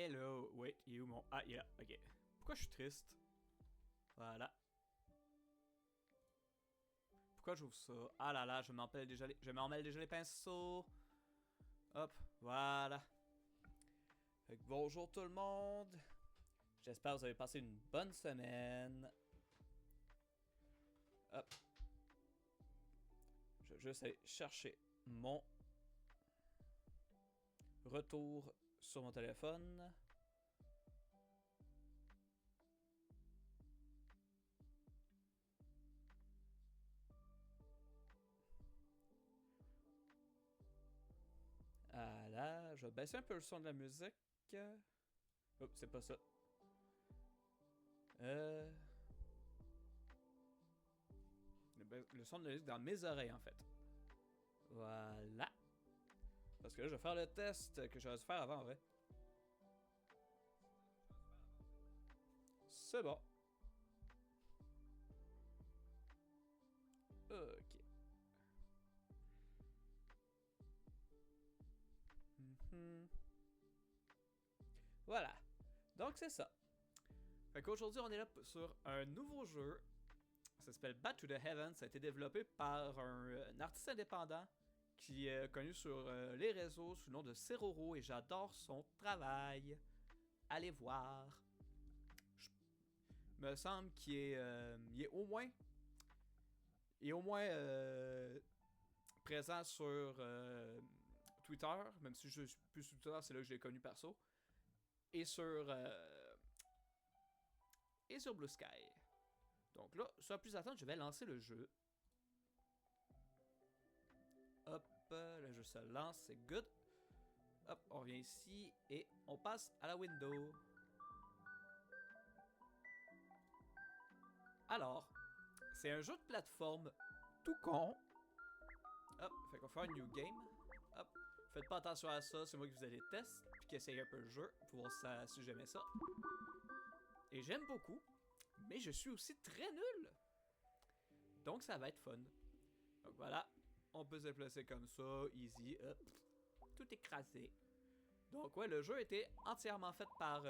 Hello. Wait, il est où mon... Ah, il est là. Ok. Pourquoi je suis triste? Voilà. Pourquoi j'ouvre ça? Ah là là, je m'en mêle déjà les pinceaux. Hop, voilà. Fait que bonjour tout le monde. J'espère que vous avez passé une bonne semaine. Hop. Je vais juste aller chercher mon retour sur mon téléphone. Ah là, je vais baisser un peu le son de la musique. Oh, c'est pas ça. Le son de la musique dans mes oreilles en fait. Voilà. Parce que là, je vais faire le test que j'aurais dû faire avant en vrai. C'est bon. Ok. Voilà. Donc c'est ça. Fait qu'aujourd'hui, on est là sur un nouveau jeu. Ça s'appelle Back to the Heavens. Ça a été développé par un artiste indépendant qui est connu sur les réseaux sous le nom de Seroro et j'adore son travail. Allez voir. Me semble qu'il est, il est au moins présent sur Twitter, même si je suis plus sur Twitter, c'est là que je l'ai connu perso, et sur Blue Sky. Donc là, sans plus attendre, je vais lancer le jeu. Hop, le jeu se lance, c'est good. Hop, on revient ici et on passe à la window. Alors, c'est un jeu de plateforme tout con. Hop, fait qu'on va faire un new game. Hop, faites pas attention à ça, c'est moi qui vous ai les tests, puis qui essaye un peu le jeu, pour voir si j'aimais ça. Et j'aime beaucoup, mais je suis aussi très nul. Donc ça va être fun. Donc voilà, on peut se déplacer comme ça, easy, hop, tout écrasé. Donc ouais, le jeu a été entièrement fait par...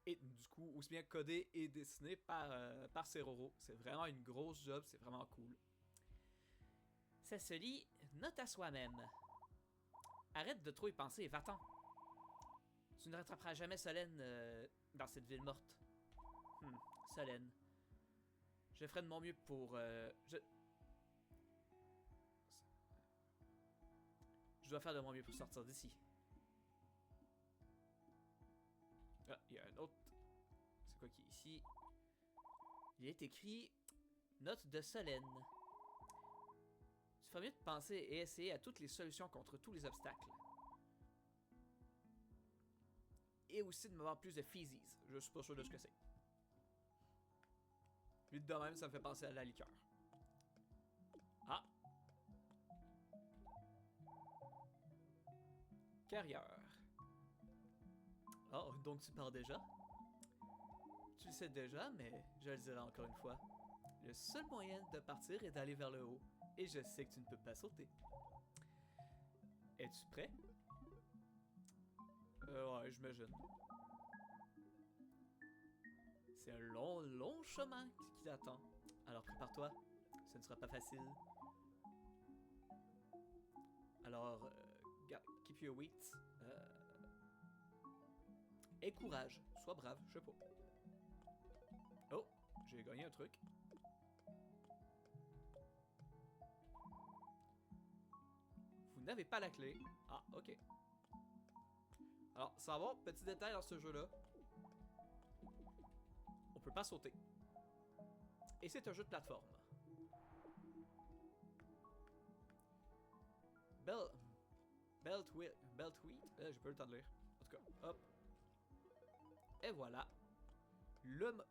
et du coup, aussi bien codé et dessiné par Seroro. C'est vraiment une grosse job, c'est vraiment cool. Ça se lit note à soi-même. Arrête de trop y penser et va-t'en. Tu ne rattraperas jamais Solène dans cette ville morte. Solène. Je ferai de mon mieux pour... Je dois faire de mon mieux pour sortir d'ici. Ah, il y a un autre. C'est quoi qui est ici? Il est écrit note de Solène. Tu ferais mieux de penser et essayer à toutes les solutions contre tous les obstacles. Et aussi de m'avoir plus de feezies. Je suis pas sûr de ce que c'est. Vite de même, ça me fait penser à la liqueur. Ah! Carrière. Oh, donc tu pars déjà? Tu le sais déjà, mais je le dirai encore une fois. Le seul moyen de partir est d'aller vers le haut. Et je sais que tu ne peux pas sauter. Es-tu prêt? Ouais, j'imagine. C'est un long, long chemin qui t'attend. Alors prépare-toi, ce ne sera pas facile. Alors, keep your wits. Et courage, sois brave, je sais pas. Oh, j'ai gagné un truc. Vous n'avez pas la clé. Ah, ok. Alors, ça va, petit détail dans ce jeu-là. On peut pas sauter. Et c'est un jeu de plateforme. Beltwheat. J'ai pas eu le temps de lire. En tout cas, hop. Et voilà.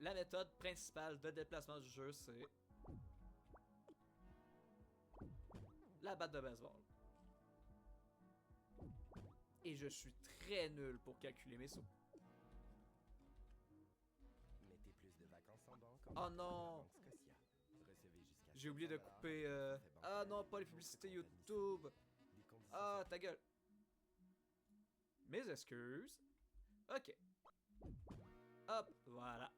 La méthode principale de déplacement du jeu, c'est la batte de baseball. Et je suis très nul pour calculer mes sauts. Mettez plus de vacances en banque. Oh non! J'ai oublié de couper... Ah non, pas les publicités YouTube! Ah, ta gueule! Mes excuses. Ok. Hop, voilà.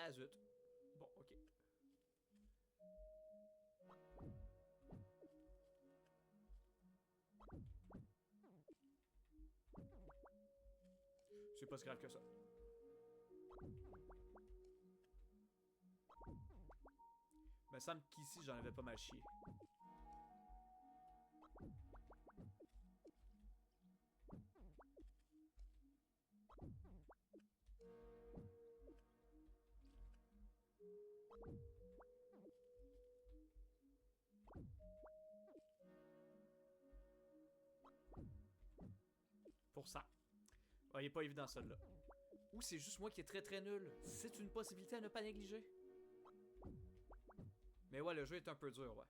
Ah zut. Bon, ok. C'est pas si grave que ça. Me semble qu'ici j'en avais pas mal chié. Pour ça. Ouais, il est pas évident celle-là. Ou c'est juste moi qui est très très nul. C'est une possibilité à ne pas négliger. Mais ouais, le jeu est un peu dur, ouais.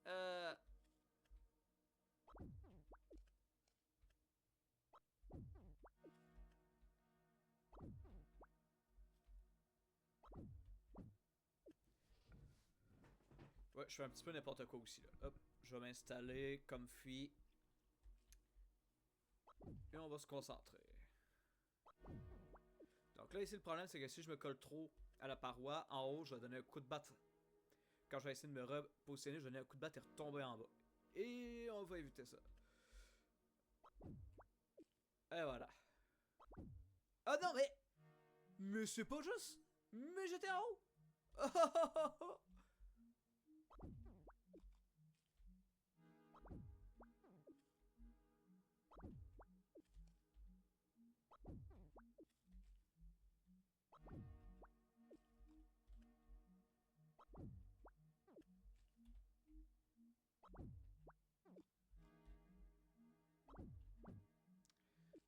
euh... Ouais, je fais un petit peu n'importe quoi aussi, là. Hop, je vais m'installer comme fuit. Et on va se concentrer. Donc là, ici, le problème, c'est que si je me colle trop à la paroi, en haut, je vais donner un coup de batte. Quand je vais essayer de me repositionner, je vais donner un coup de batte et retomber en bas. Et on va éviter ça. Et voilà. Ah non, mais... Mais c'est pas juste. Mais j'étais en haut.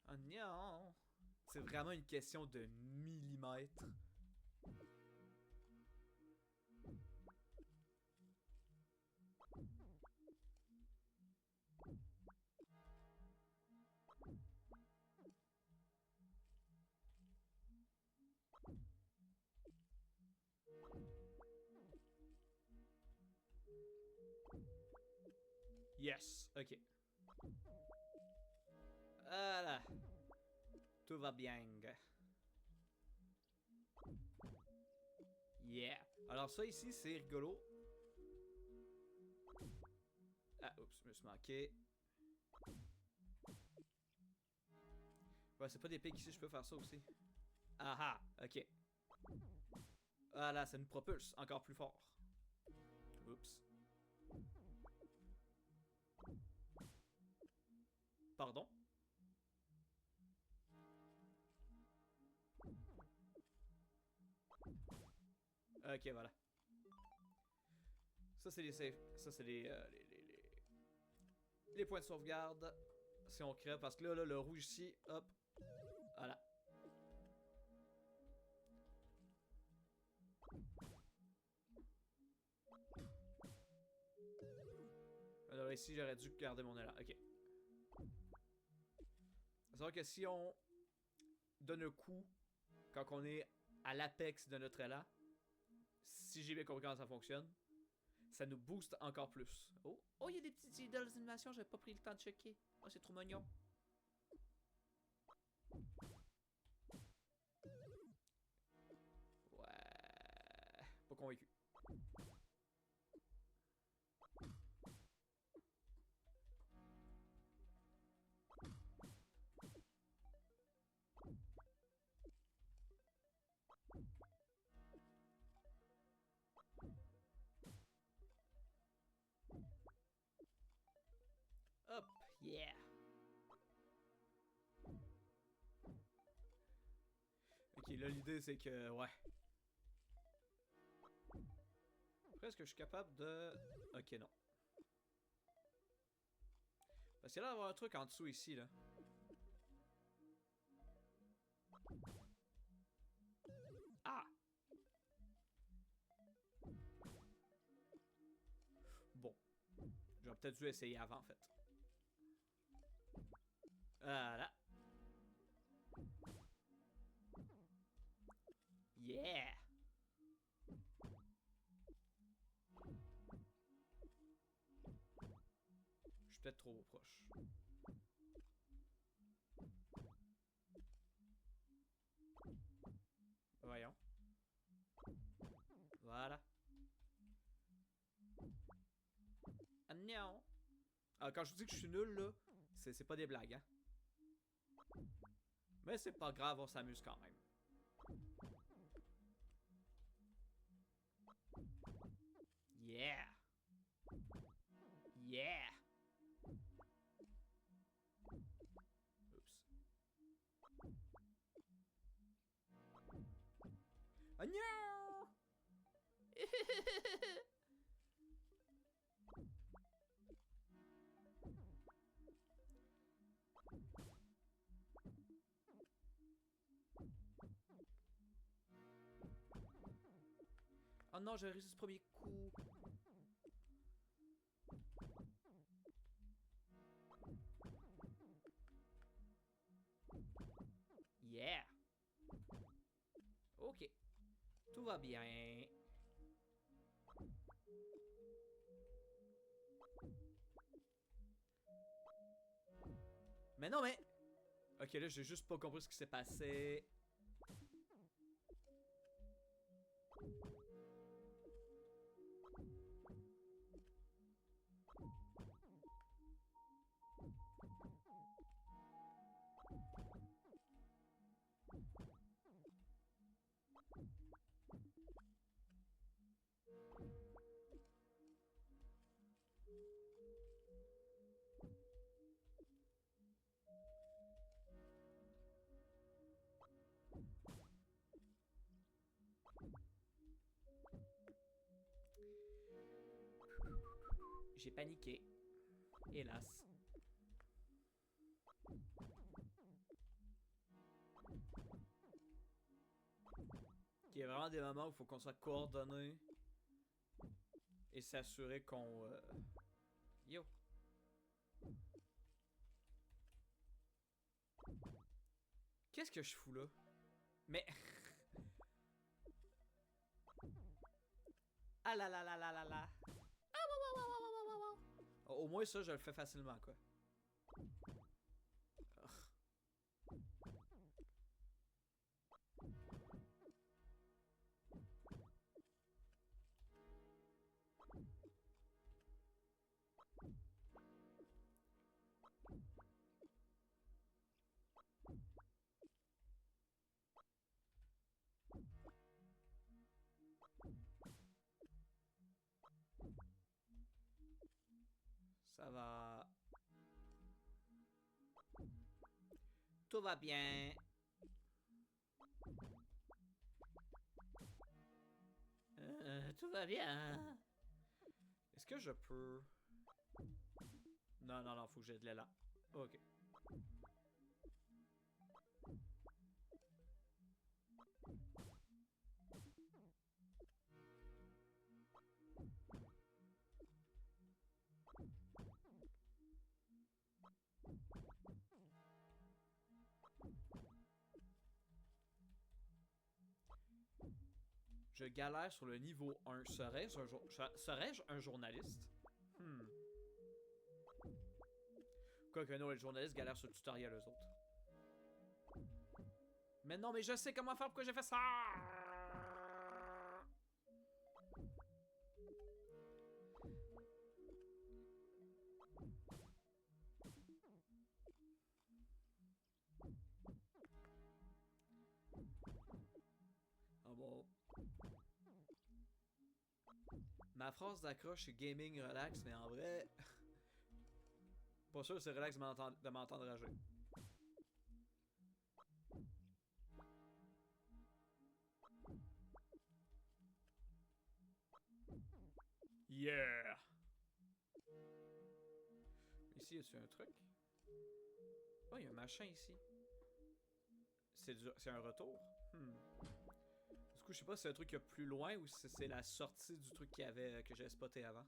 Oh non. C'est vraiment une question de millimètres. Yes, ok. Voilà. Tout va bien. Yeah. Alors ça ici, c'est rigolo. Ah, oups, je me suis manqué. Ouais, c'est pas des pics ici, je peux faire ça aussi. Ah ah, ok. Voilà, ça nous propulse encore plus fort. Oups. Pardon? Ok, voilà. Ça, c'est les safe. Ça, c'est les points de sauvegarde. Si on crève, parce que là, le rouge ici, hop. Voilà. Alors ici, j'aurais dû garder mon élan. Ok. C'est-à-dire que si on donne un coup quand on est à l'apex de notre élan, si j'ai bien compris comment ça fonctionne, ça nous booste encore plus. Oh, oh, il y a des petites idoles d'animation, j'avais pas pris le temps de checker. Oh, c'est trop mignon. Ouais. Pas convaincu. Hop, yeah. Ok, là l'idée c'est que, ouais. Après, est-ce que je suis capable de... Ok, non. Parce qu'il y a là d'avoir un truc en dessous ici, là. Ah! Bon. J'aurais peut-être dû essayer avant, en fait. Voilà. Yeah! Je suis peut-être trop proche. Voyons. Voilà. Ah non! Ah, quand je vous dis que je suis nul, là, c'est pas des blagues, hein? Mais c'est pas grave, on s'amuse quand même. Yeah! Yeah! Oups. Ah non! Oh non, j'ai réussi ce premier coup. Yeah! Ok. Tout va bien. Mais non, mais... Ok, là, j'ai juste pas compris ce qui s'est passé. J'ai paniqué. Hélas. Il y a vraiment des moments où il faut qu'on soit coordonné et s'assurer qu'on... Yo. Qu'est-ce que je fous là? Mais... Ah là là là là là là. Au moins ça, je le fais facilement, quoi. Ça va. Tout va bien. Tout va bien. Est-ce que je peux... Non, non, non, faut que j'ai de l'élan. Ok. Je galère sur le niveau 1. Serais-je un journaliste? Quoique non, les journalistes galèrent sur le tutoriel, eux autres. Mais non, mais je sais comment faire, pourquoi j'ai fait ça! Ah bon. Ma phrase d'accroche est gaming relax, mais en vrai... Pas sûr c'est relax de m'entendre rager. Yeah! Ici, y a-tu un truc? Oh, il y a un machin ici. C'est un retour? Du coup, je sais pas si c'est un truc qui est plus loin ou si c'est la sortie du truc qu'il y avait, que j'avais spoté avant.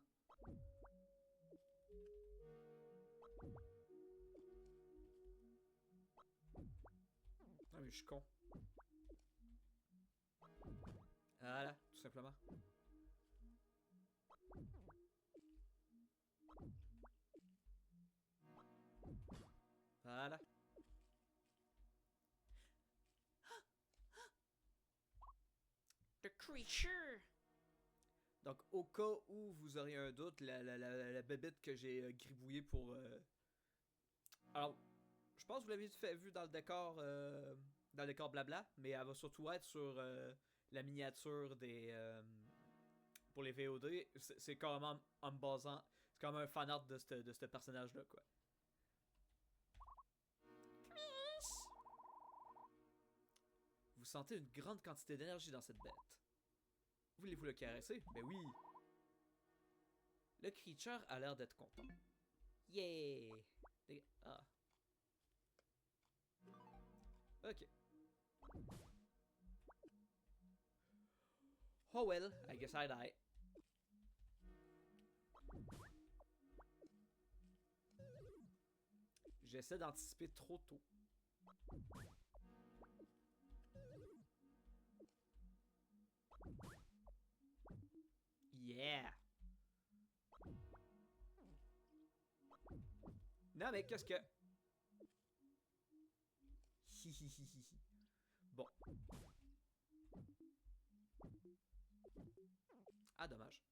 Ah, mais je suis con. Voilà, tout simplement. Voilà. The creature! Donc, au cas où vous auriez un doute, la bébête que j'ai gribouillée pour... Alors, je pense que vous l'avez vu dans le décor blabla, mais elle va surtout être sur la miniature des... pour les VOD. C'est carrément en me basant... C'est quand même un fanart de ce personnage-là, quoi. Vous sentez une grande quantité d'énergie dans cette bête. Voulez-vous le caresser? Ben oui. Le creature a l'air d'être content. Yeah! Ah. Ok. Oh well, I guess I die. J'essaie d'anticiper trop tôt. Yeah! Non mais qu'est-ce que... Bon. Ah, dommage.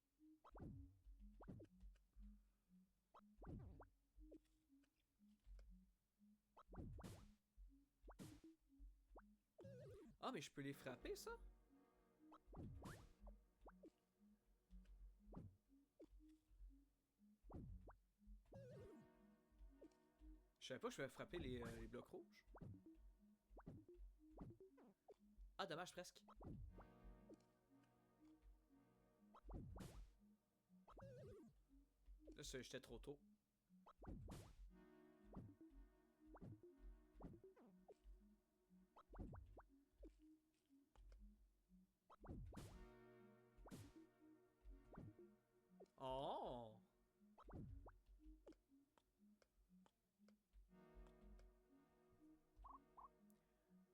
Ah, mais je peux les frapper, ça? Je savais pas que je pouvais frapper les blocs rouges. Ah, dommage, presque. Là, j'étais trop tôt. Oh!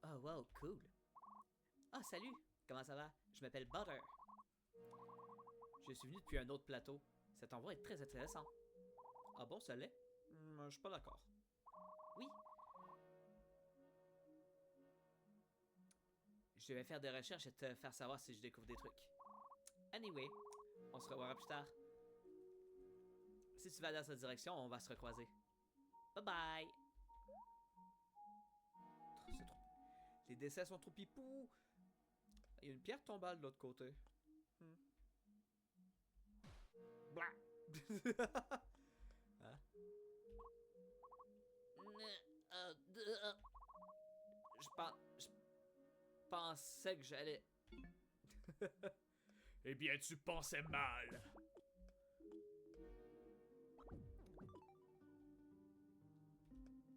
Oh, wow, cool. Ah, salut! Comment ça va? Je m'appelle Butter. Je suis venu depuis un autre plateau. Cet endroit est très intéressant. Ah bon, ça l'est? Je suis pas d'accord. Oui. Je vais faire des recherches et te faire savoir si je découvre des trucs. Anyway, on se reverra plus tard. Si tu vas dans cette direction, on va se recroiser. Bye bye! Les dessins sont trop pipous! Il y a une pierre tombale de l'autre côté. Blah! Hein? Je pensais que j'allais... Eh bien, tu pensais mal.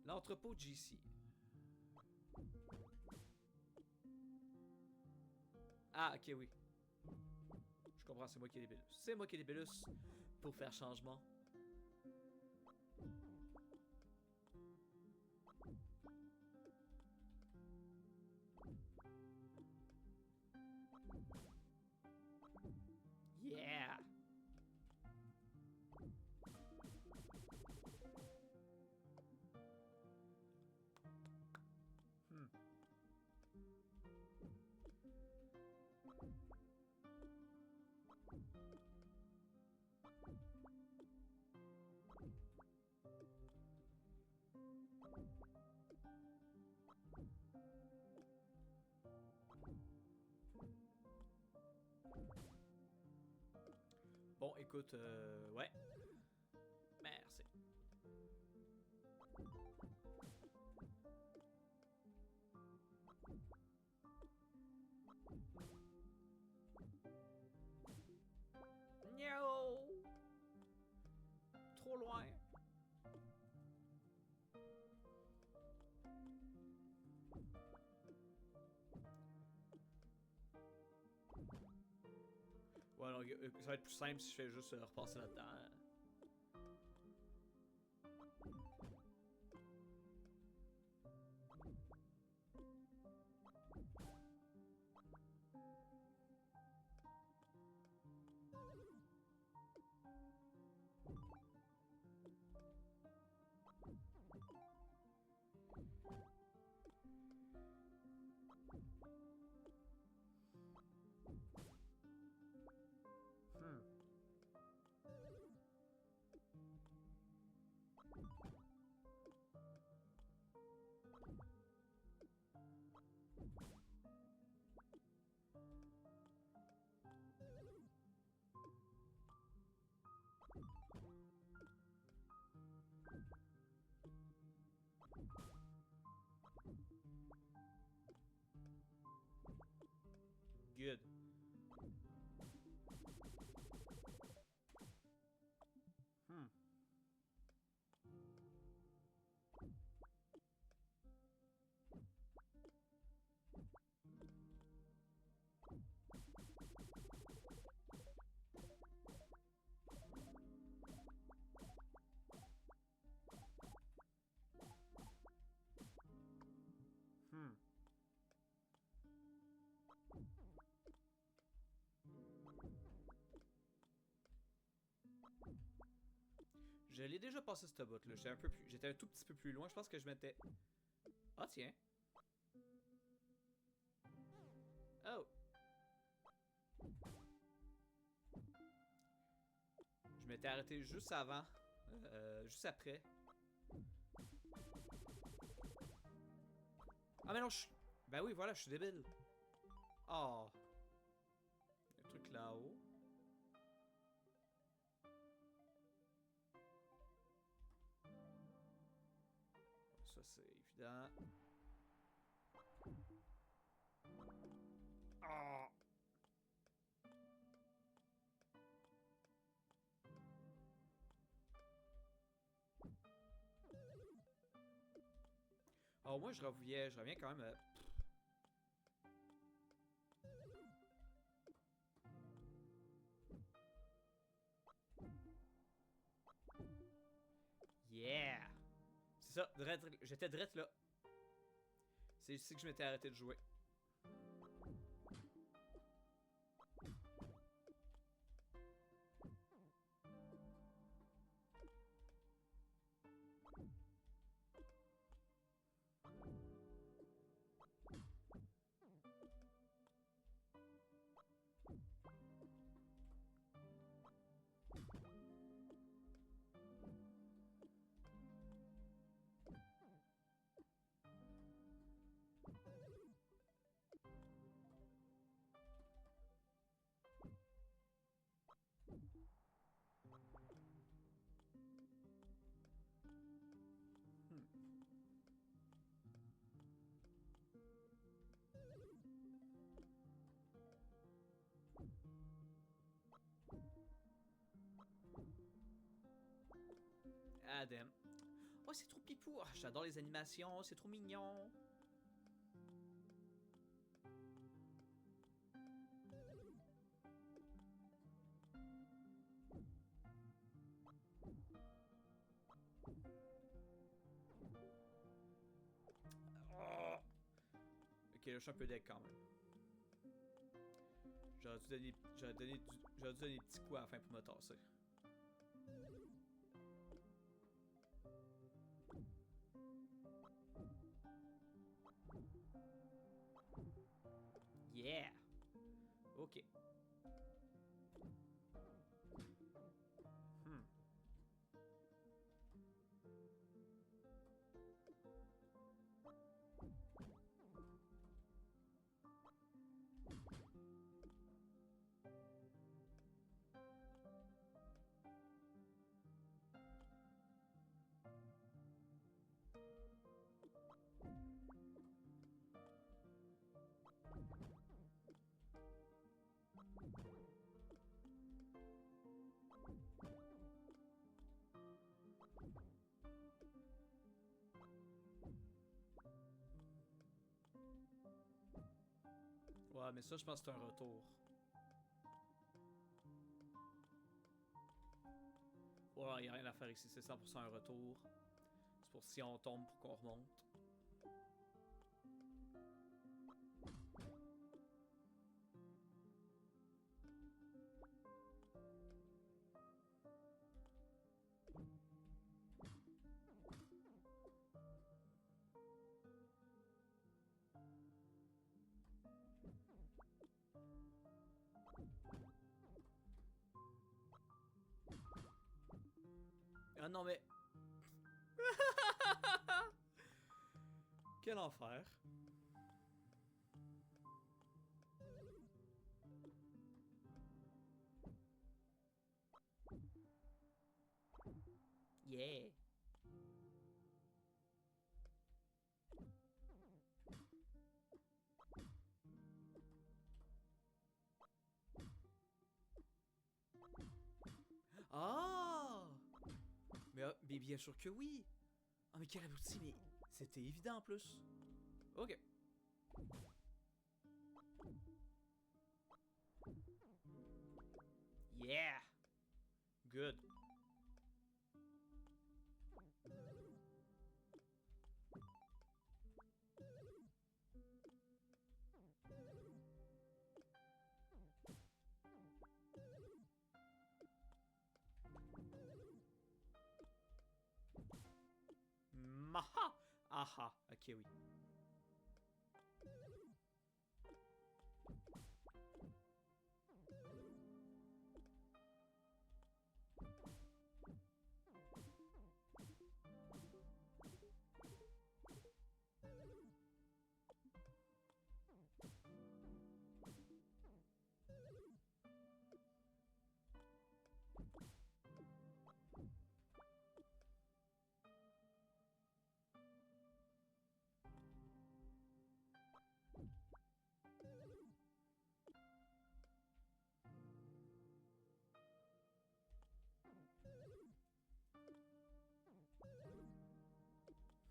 L'entrepôt GC. Ah, ok, oui. Je comprends, c'est moi qui ai les Bélus. C'est moi qui ai les Bélus pour faire changement. Yeah! Bon, écoute, ouais. Merci. No! Trop loin. Ouais, non, ça va être plus simple si je fais juste repasser là-dedans. Hmm. Good. Hmm. Hmm. Je l'ai déjà passé cette bout là. J'étais un tout petit peu plus loin. Je pense que je m'étais. Ah tiens. Oh. Je m'étais arrêté juste avant. Juste après. Ah mais non, je... Ben oui, voilà, je suis débile. Oh. Il y a un truc là-haut. Ça c'est évident. Oh. Oh, moi je reviens quand même. Yeah! C'est ça, j'étais direct là. C'est ici que je m'étais arrêté de jouer. Adam. Oh, c'est trop pipou. Ah, j'adore les animations, c'est trop mignon. Oh. Ok, là, je suis un peu deck quand même. J'aurais dû donner des petits coups à la fin pour me tasser. Yeah! Ok. Hmm. Ouais, mais ça, je pense que c'est un retour. Ouais, y a rien à faire ici, c'est 100% un retour. C'est pour si on tombe pour qu'on remonte. Ah non mais... Quel enfer. Yeah. Ah! Mais bien sûr que oui! Ah mais quel abouti, mais c'était évident en plus. Ok. Yeah! Good. Maha! Aha! Ok, oui.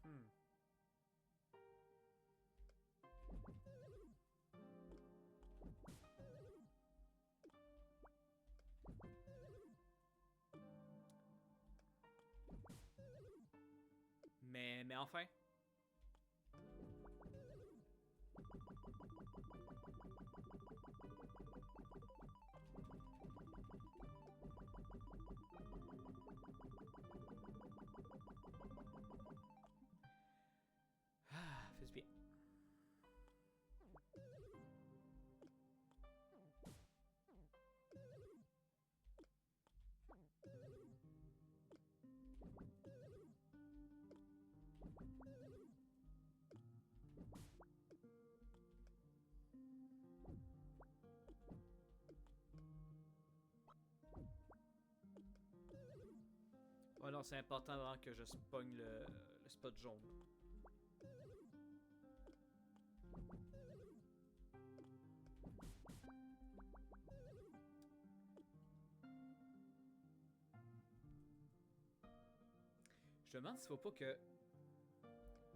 Hmm. Mais enfin. Ah, fais bien. Ouais, non, c'est important vraiment que je spogne le spot jaune. Je me demande s'il faut pas que.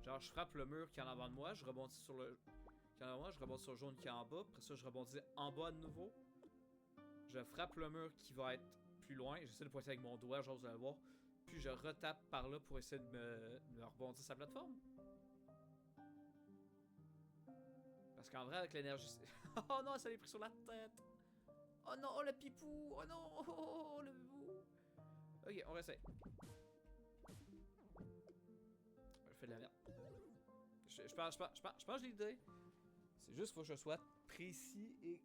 Genre, je frappe le mur qui est en avant de moi, je rebondis sur le. Qui est en avant de moi, je rebondis sur le jaune qui est en bas, après ça, je rebondis en bas de nouveau. Je frappe le mur qui va être plus loin, j'essaie de pointer avec mon doigt, j'ose le voir. Puis je retape par là pour essayer de me rebondir sa plateforme. Parce qu'en vrai, avec l'énergie. Oh non, ça l'est pris sur la tête! Oh non, oh le pipou! Oh non, oh le bibou! Ok, on réessaye. Je fais de la merde. Je pense que j'ai l'idée. C'est juste qu'il faut que je sois précis et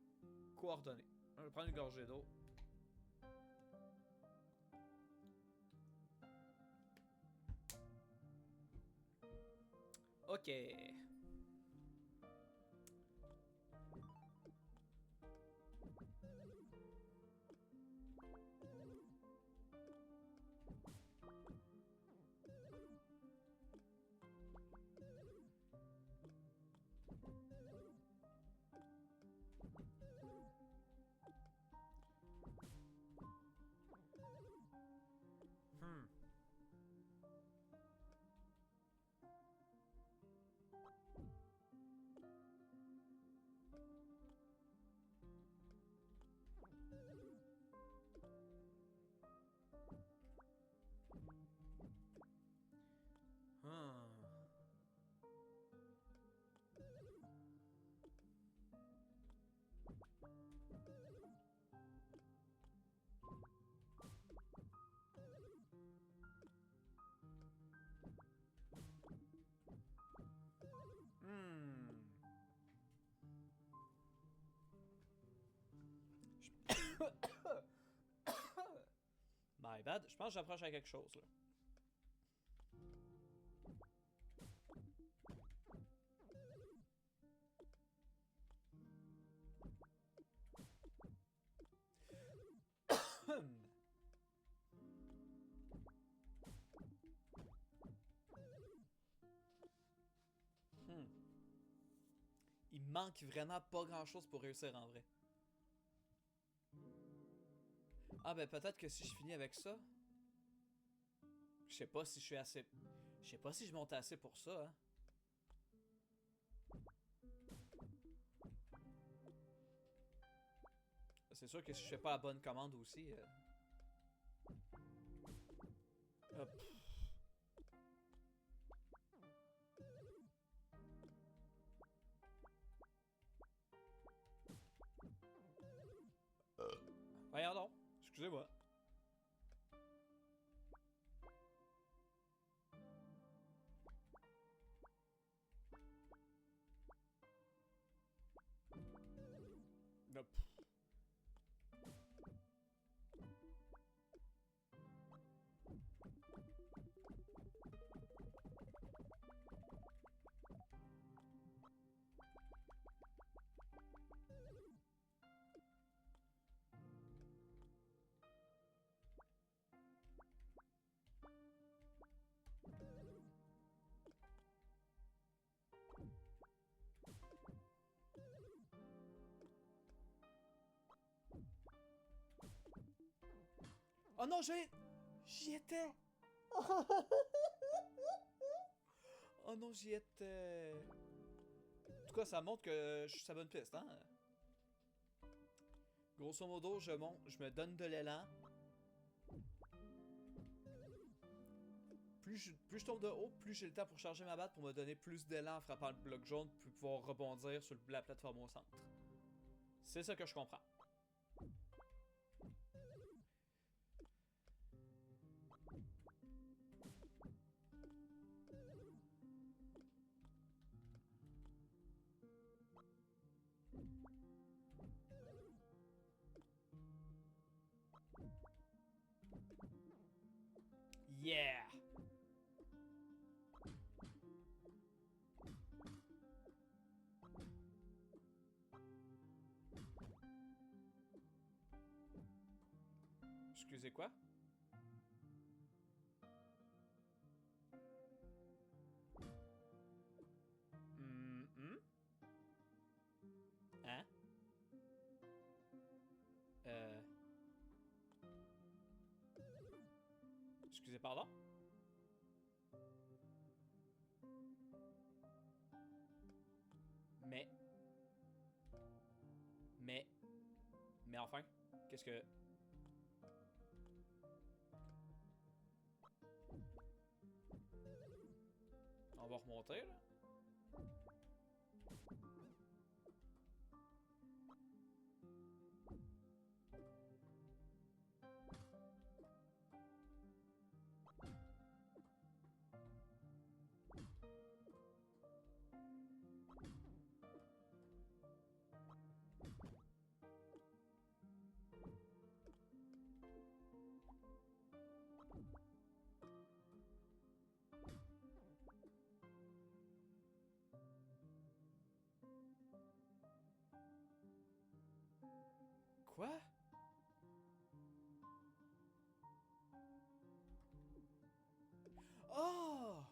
coordonné. Je vais prendre une gorgée d'eau. Ok. Hmm. My bad. Je pense que j'approche à quelque chose là. Hmm. Il manque vraiment pas grand chose pour réussir en vrai. Ah ben peut-être que si je finis avec ça. Je sais pas si je suis assez. Je sais pas si je monte assez pour ça, hein. C'est sûr que si je fais pas la bonne commande aussi. Hop. Voyons donc. Excusez-moi. Hop. Oh non, j'y étais! Oh non, j'y étais! En tout cas, ça montre que je suis sur la bonne piste, hein? Grosso modo, je monte, je me donne de l'élan. Plus je tombe de haut, plus j'ai le temps pour charger ma batte pour me donner plus d'élan en frappant le bloc jaune pour pouvoir rebondir sur la plateforme au centre. C'est ça que je comprends. Yeah! Excusez quoi? Hein? Excusez, pardon? Mais... Mais... Mais enfin, qu'est-ce que... On va remonter, là? Quoi? Oh!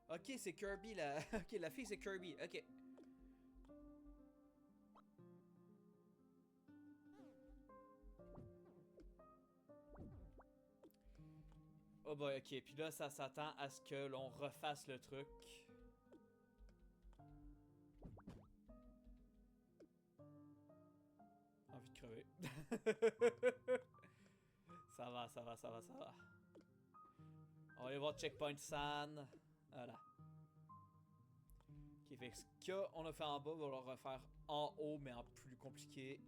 Ok, c'est Kirby, la... Ok, la fille, c'est Kirby. Ok. Oh bah, ok. Puis là, ça s'attend à ce que l'on refasse le truc. Envie de crever. Ça va, ça va, ça va, ça va. On va aller voir Checkpoint San. Voilà. Ok, fait que ce qu'on a fait en bas, on va le refaire en haut, mais en plus compliqué.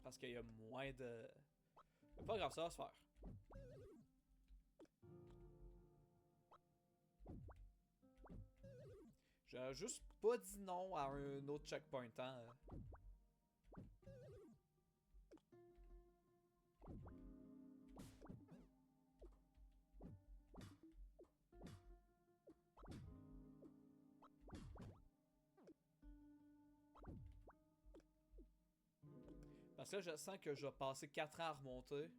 Parce qu'il y a moins de... Mais pas grave, ça va se faire. J'ai juste pas dit non à un autre checkpoint, hein. que là, je sens que je vais passer 4 ans à remonter.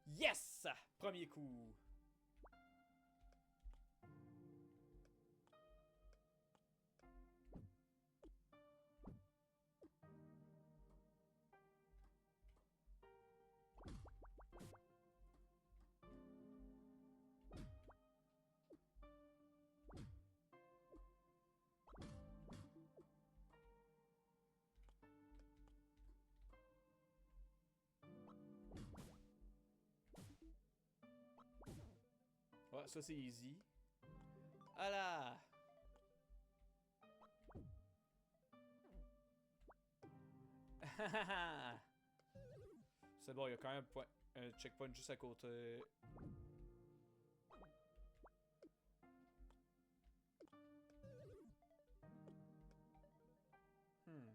Yes! Premier coup. Ouais, ça c'est easy. Voilà! C'est bon, il y a quand même un checkpoint juste à côté. Hmm.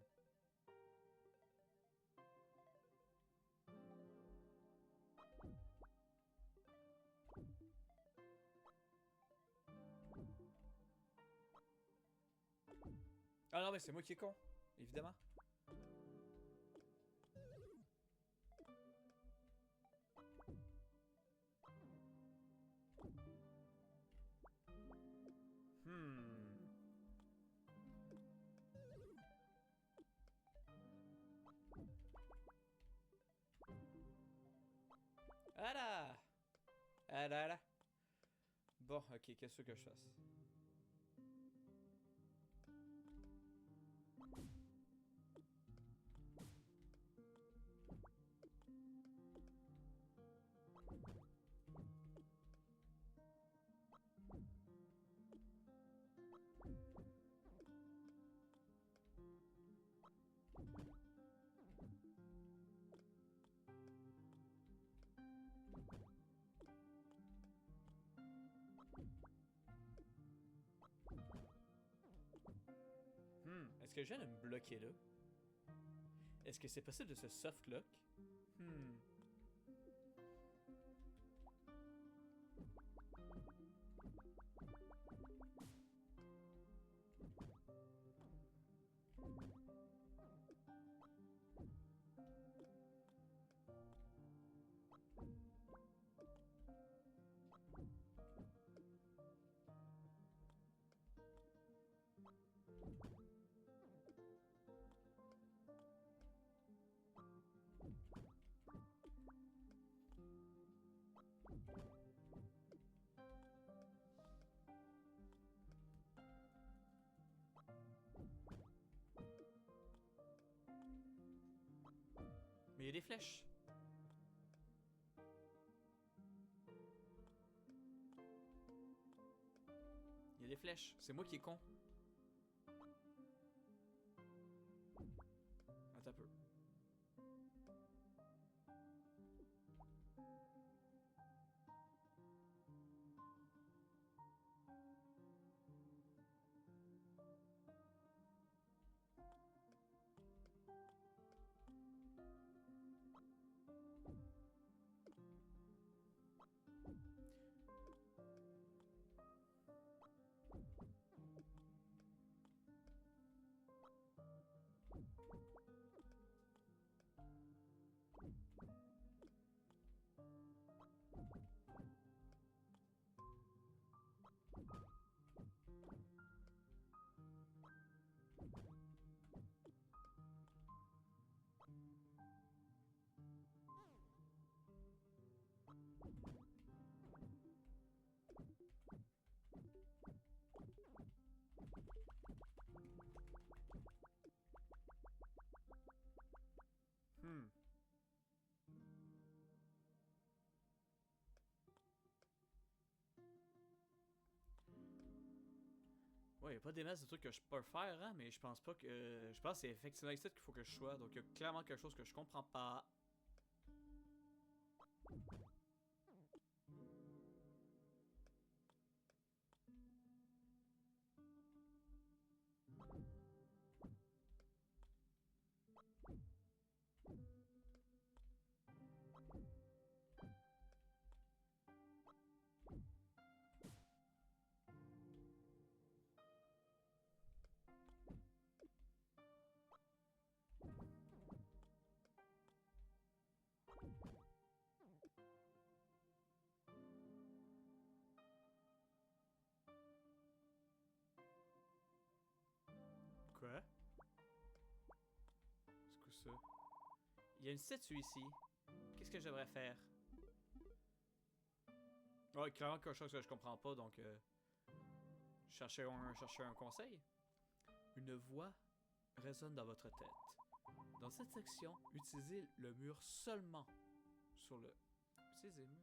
Ah non, mais c'est moi qui est con, évidemment. Hmm. Voilà! Voilà! Bon, ok, qu'est-ce que je fasse? Est-ce que je viens de me bloquer là? Est-ce que c'est possible de se softlock? Hmm. Mais il y a des flèches. Il y a des flèches. C'est moi qui est con. Attends un peu. Hmm. Ouais, y a pas des masses de trucs que je peux faire, hein, mais je pense pas que. Je pense que c'est effectivement ici qu'il faut que je sois. Donc, il y a clairement quelque chose que je comprends pas. ça? Il y a une statue ici. Qu'est-ce que j'aimerais faire? Ouais, clairement quelque chose que je comprends pas, donc cherchez un conseil. Une voix résonne dans votre tête. Dans cette section, utilisez le mur seulement sur le... Utilisez le mur.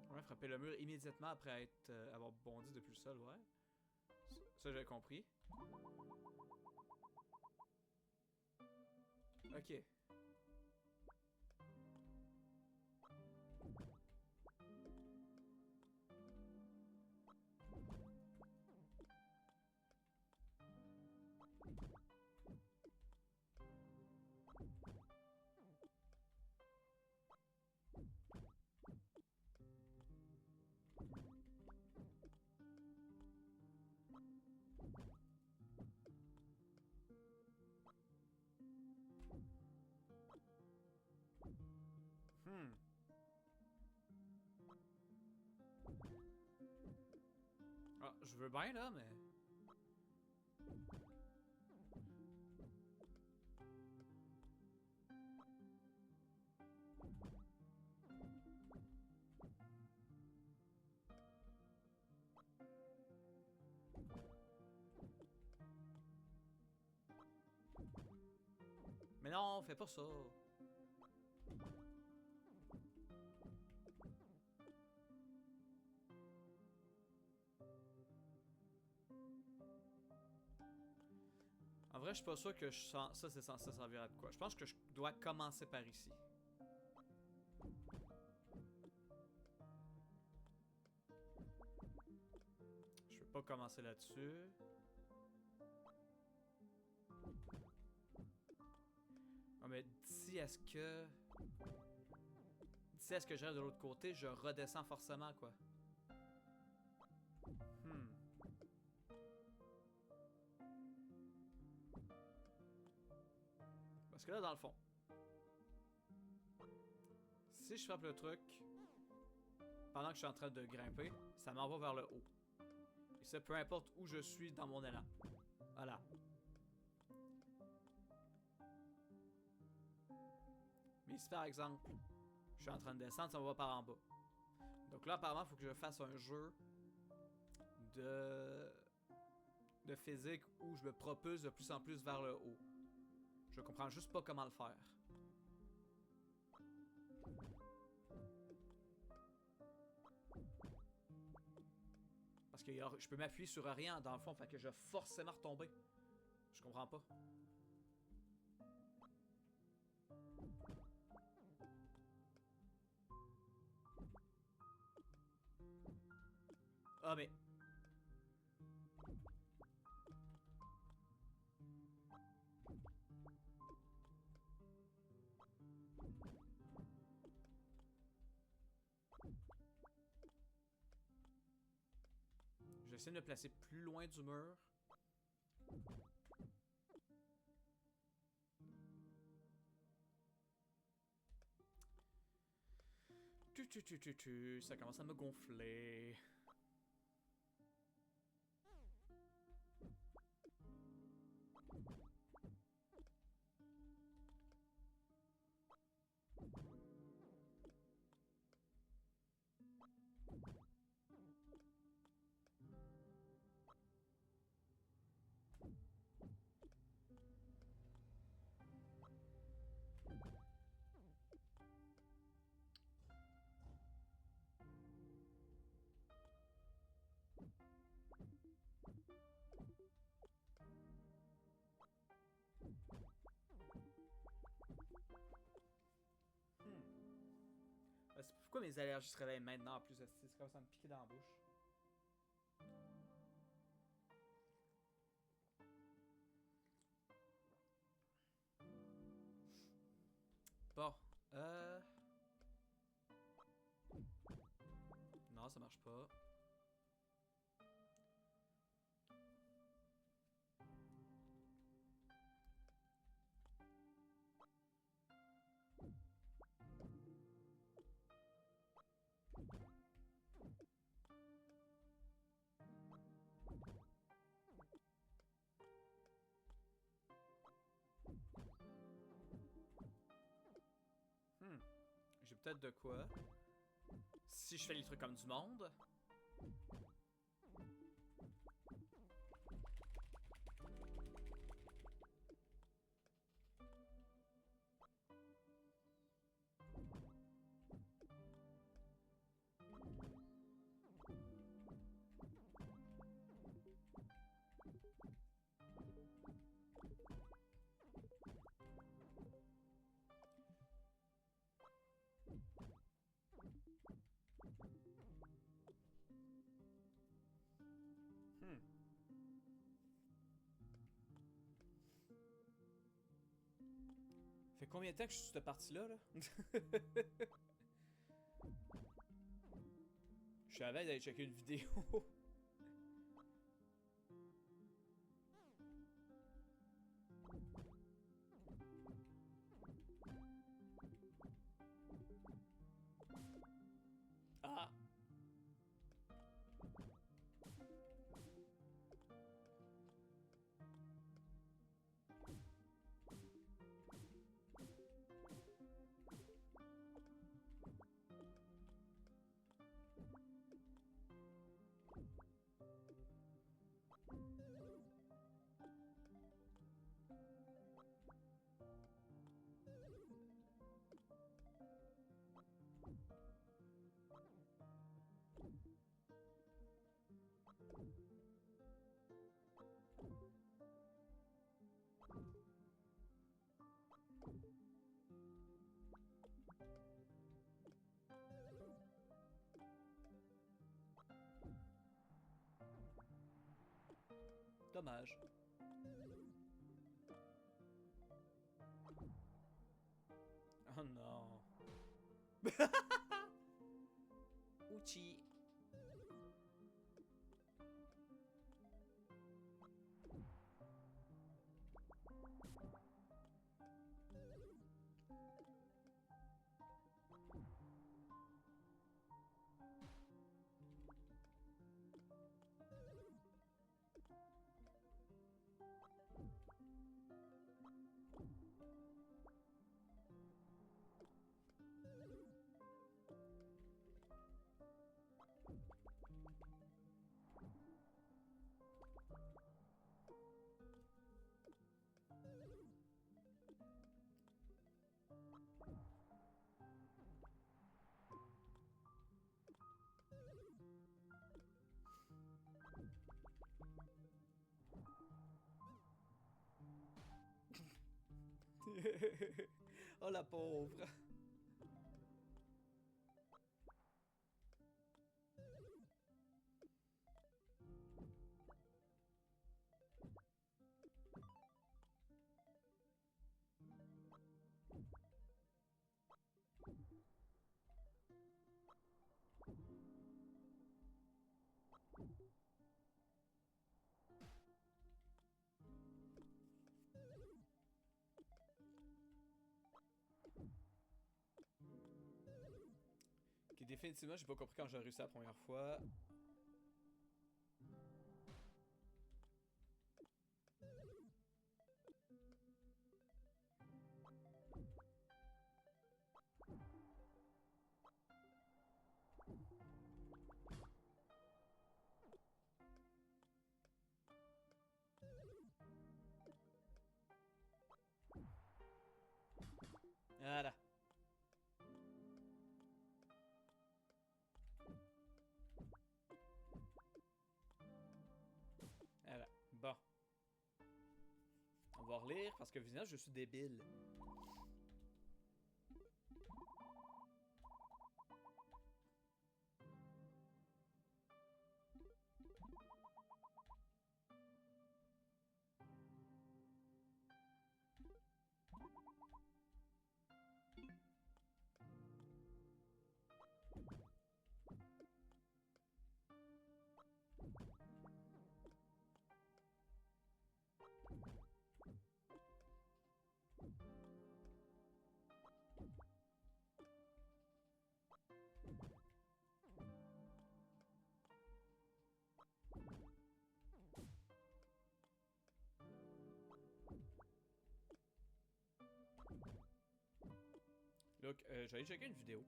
Ouais, frapper le mur immédiatement après avoir bondi depuis le sol, ouais. Ça, j'ai compris. Ok. Hmm. Ah, je veux bien là, mais... Mais non, fais pas ça. En vrai, je suis pas sûr que ça c'est censé servir à de quoi. Je pense que je dois commencer par ici. Je vais pas commencer là-dessus. Ah, mais d'ici à ce que... D'ici à ce que j'arrive de l'autre côté, je redescends forcément, quoi. Hmm. Parce que là, dans le fond, si je frappe le truc pendant que je suis en train de grimper, ça m'envoie vers le haut. Et ça, peu importe où je suis dans mon élan. Voilà. Mais si par exemple, je suis en train de descendre, ça me va par en bas. Donc là, apparemment, il faut que je fasse un jeu de physique où je me propulse de plus en plus vers le haut. Je comprends juste pas comment le faire. Parce que je peux m'appuyer sur rien dans le fond, fait que je vais forcément retomber. Je comprends pas. Ah mais... Je vais essayer de me placer plus loin du mur. Ça commence à me gonfler. C'est pourquoi mes allergies se réveillent maintenant en plus de c'est comme ça me piquer dans la bouche. Bon, non, ça marche pas. peut-être de quoi. Si je fais les trucs comme du monde. Fait combien de temps que je suis sur cette partie-là, là? Je suis à veille d'aller checker une vidéo. Ah! Dommage. Oh non. Ouchi. Oh la pauvre. Ok, définitivement, j'ai pas compris quand j'ai réussi la première fois. Voilà. Voilà. Bon. On va relire parce que évidemment, je suis débile. Donc, j'allais checker une vidéo.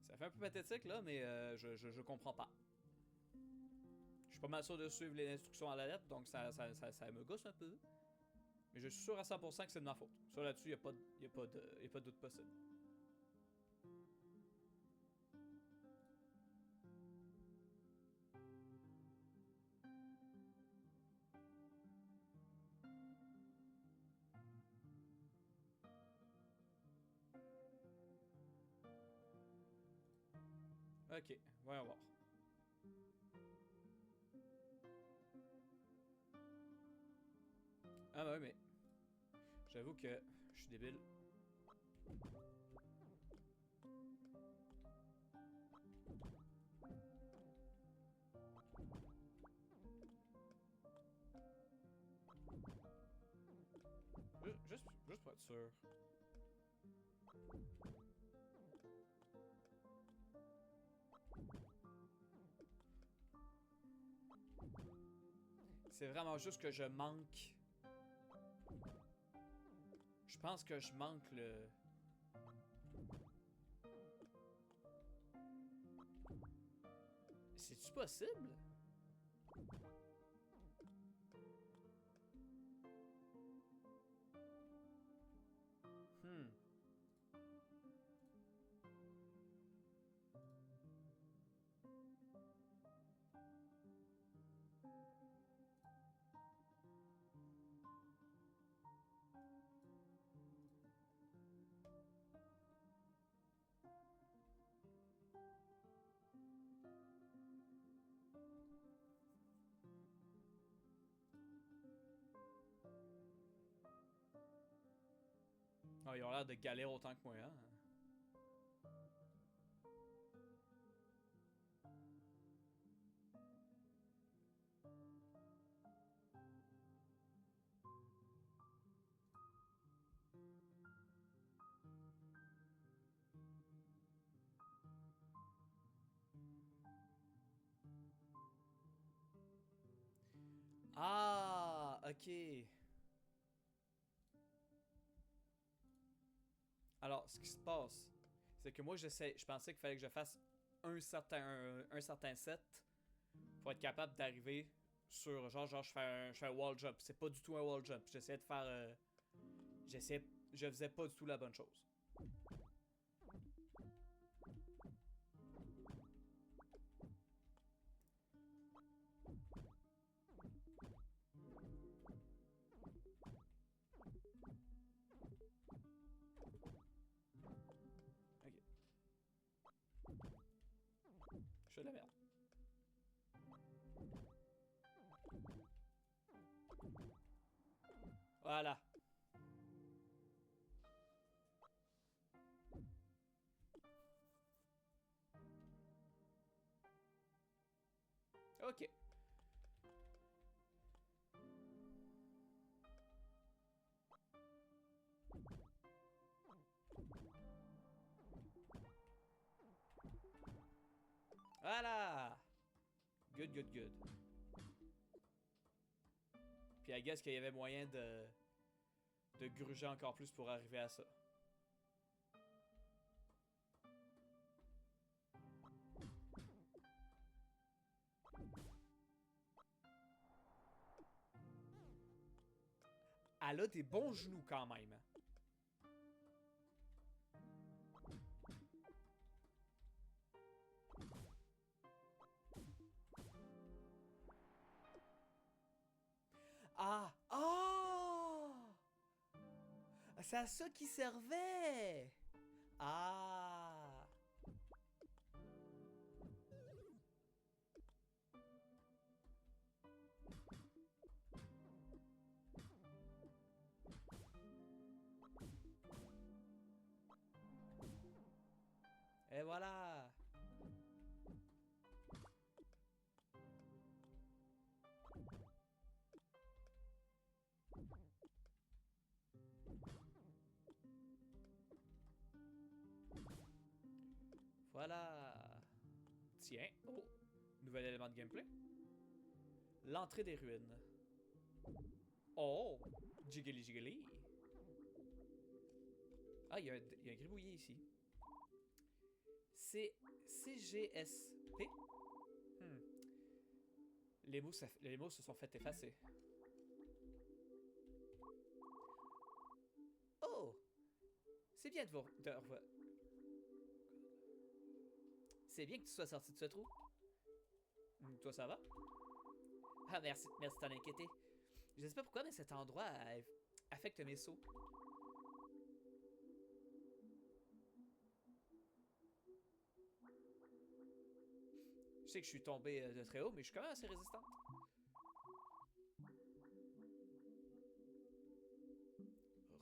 Ça fait un peu pathétique là, mais je comprends pas. Je suis pas mal sûr de suivre les instructions à la lettre, donc ça me gosse un peu. Mais je suis sûr à 100% que c'est de ma faute. Ça là-dessus, y a pas de doute possible. Ok, voyons voir. Ah bah oui, mais j'avoue que je suis débile. Juste pour être sûr. C'est vraiment juste que je manque. Je pense que je manque le. C'est-tu possible? Hmm. Ah, ils ont l'air de galérer autant que moi, hein? Ah, ok. Alors, ce qui se passe, c'est que moi, je pensais qu'il fallait que je fasse un certain set pour être capable d'arriver sur, genre je fais un wall jump. C'est pas du tout un wall jump. J'essayais de faire, je faisais pas du tout la bonne chose. Ok. Je fais de la merde. Voilà. Ok. Voilà. Good, good, good. Puis I guess qu'il y avait moyen de gruger encore plus pour arriver à ça. Elle a des bons genoux quand même. Ah! Ah! C'est à ça qu'il servait! Ah! Et voilà! voilà. Tiens. Oh. Nouvel élément de gameplay. L'entrée des ruines. Oh. Jiggly jiggly. Ah, il y a un gribouillis ici. C'est CGSP. Les mots se sont fait effacer. Oh! C'est bien de vous... C'est bien que tu sois sorti de ce trou. Toi, ça va? Ah, merci de t'en inquiéter. Je sais pas pourquoi, mais cet endroit affecte mes sauts. Je sais que je suis tombé de très haut, mais je suis quand même assez résistante.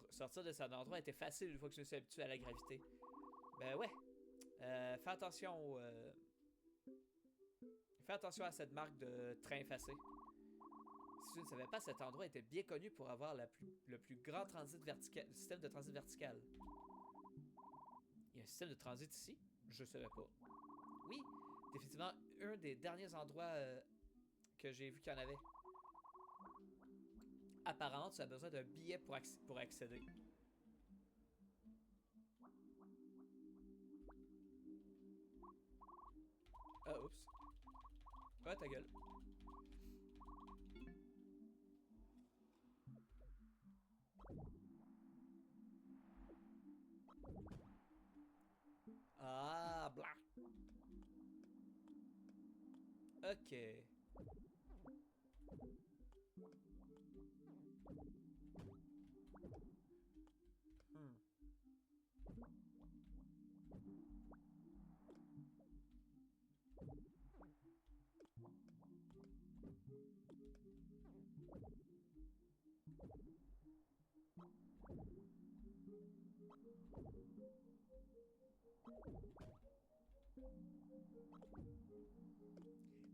Sortir de cet endroit était facile une fois que je me suis habitué à la gravité. Ben ouais. Fais attention Fais attention à cette marque de train effacé. Si tu ne savais pas, cet endroit était bien connu pour avoir le plus grand système de transit vertical. Il y a un système de transit ici? Je ne savais pas. Oui, définitivement un des derniers endroits que j'ai vu qu'il y en avait. Apparemment, tu as besoin d'un billet pour accéder. Ah, oups. Ouais, ta gueule. Ah, blah. Ok.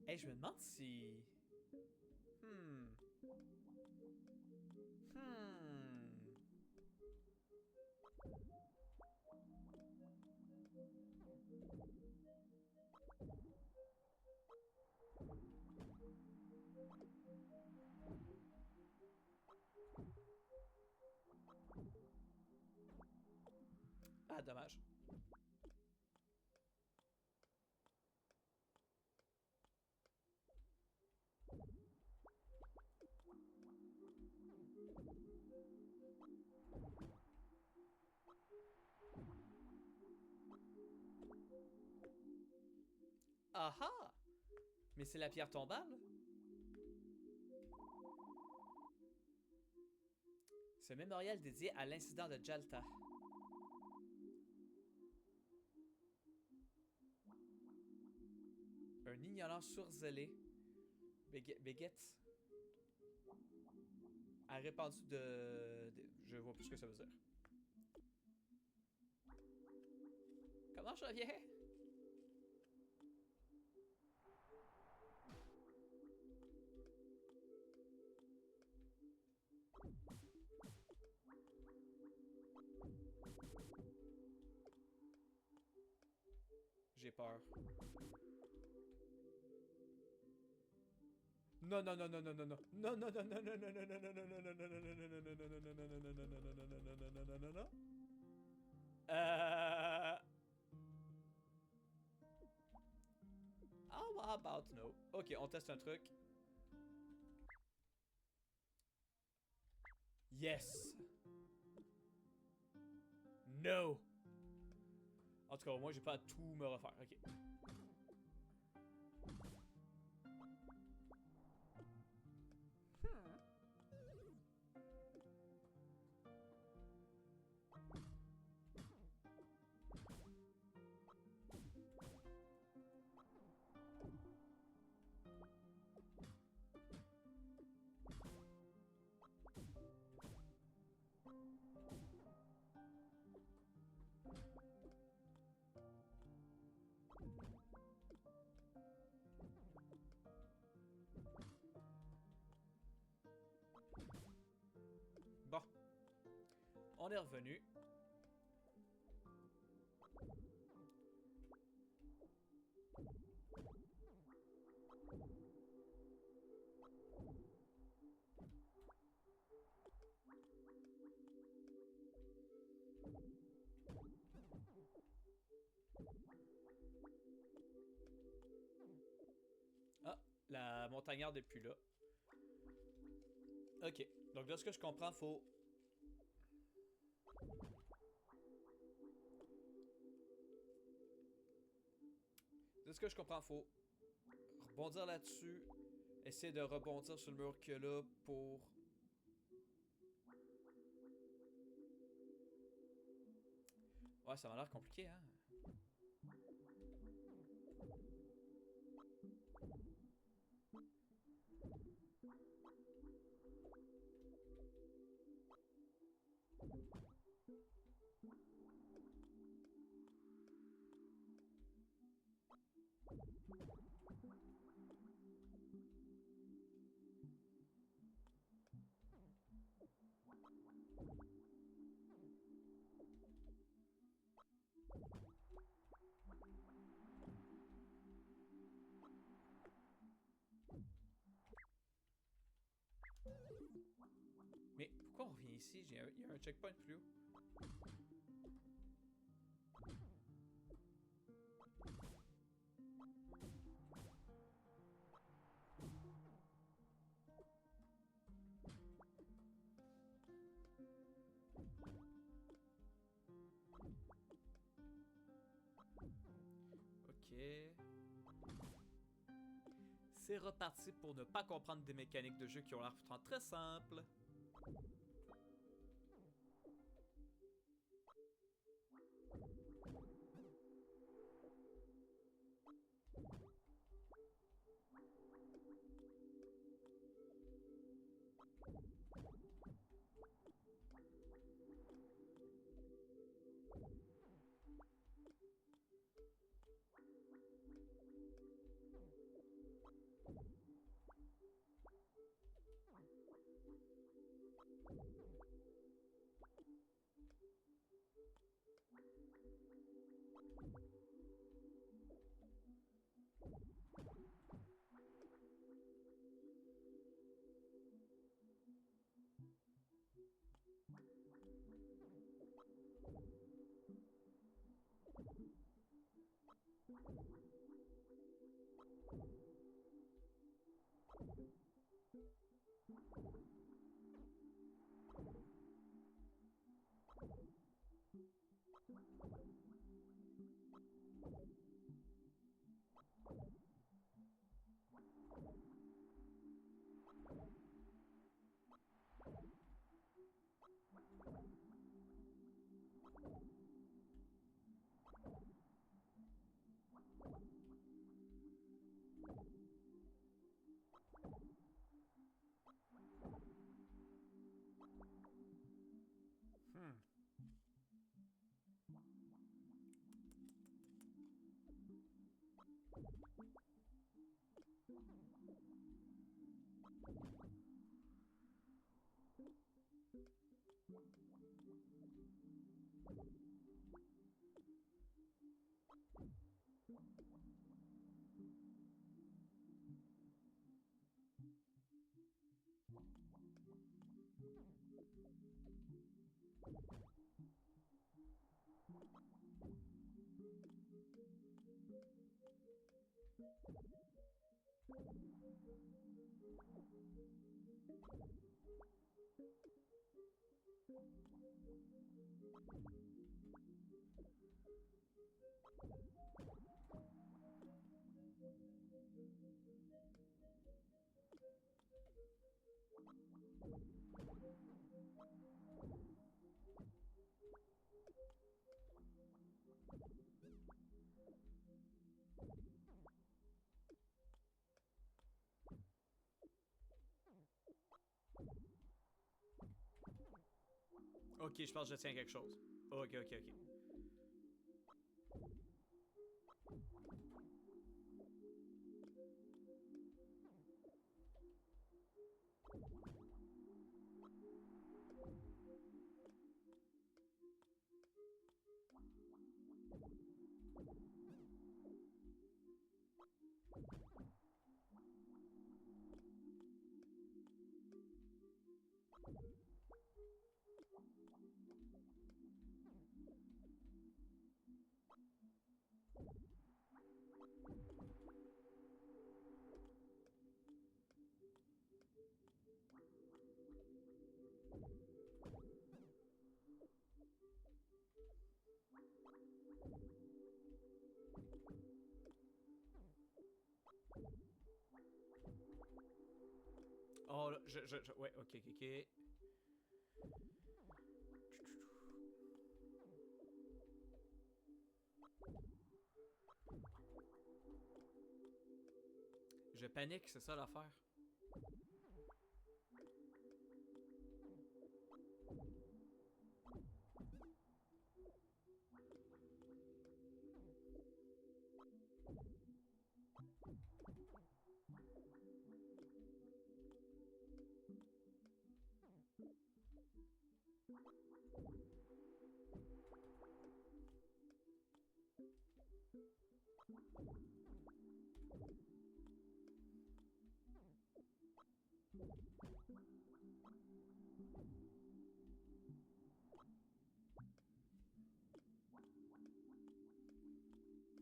Hey, je me demande si... Hmm. Ah, dommage. Aha! Mais c'est la pierre tombale? C'est un mémorial dédié à l'incident de Jalta. Un ignorant surzélé, Beget, a répandu Je vois plus ce que ça veut dire. Comment je reviens? J'ai peur. Non non non non non non non non non non non non non non non non non non non non. How about no? Ok, on teste un truc. Yes. No. En tout cas, au moins, j'ai pas à tout me refaire. Ok. Bon. On est revenu. La montagnarde est plus là. Ok. Donc de ce que je comprends, faut... De ce que je comprends, faut rebondir là-dessus. Essayer de rebondir sur le mur que là pour... Ouais, ça m'a l'air compliqué, hein? Mais pourquoi on revient ici? Il y a un checkpoint plus haut. Ok. C'est reparti pour ne pas comprendre des mécaniques de jeu qui ont l'air pourtant très simples. Ok, je pense que je tiens quelque chose. Ok, ok, ok. Oh, là, ouais, ok, ok, ok. Je panique, c'est ça l'affaire.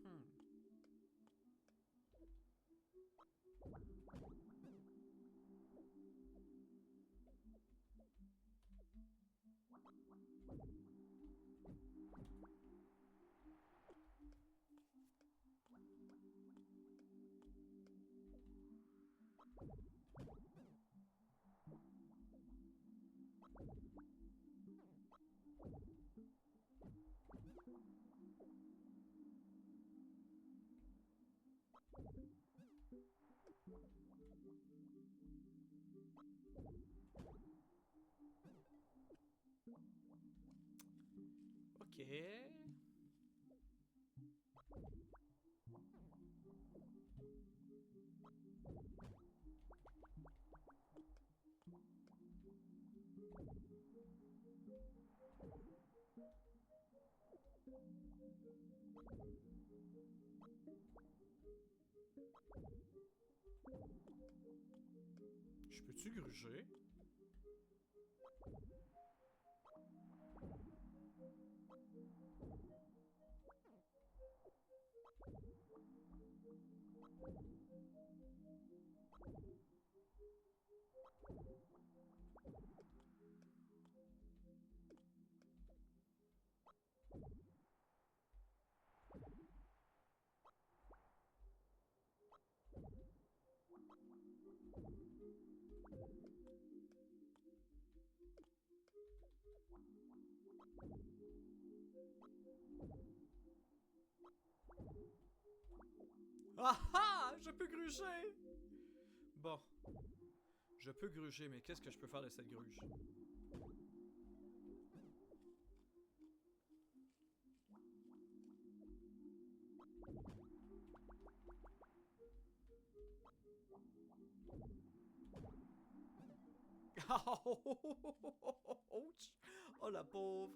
Hmm. Ok. Je peux-tu gruger? Ah ah! Je peux gruger! Bon. Je peux gruger, mais qu'est-ce que je peux faire de cette gruge? Ouch! Oh la pauvre!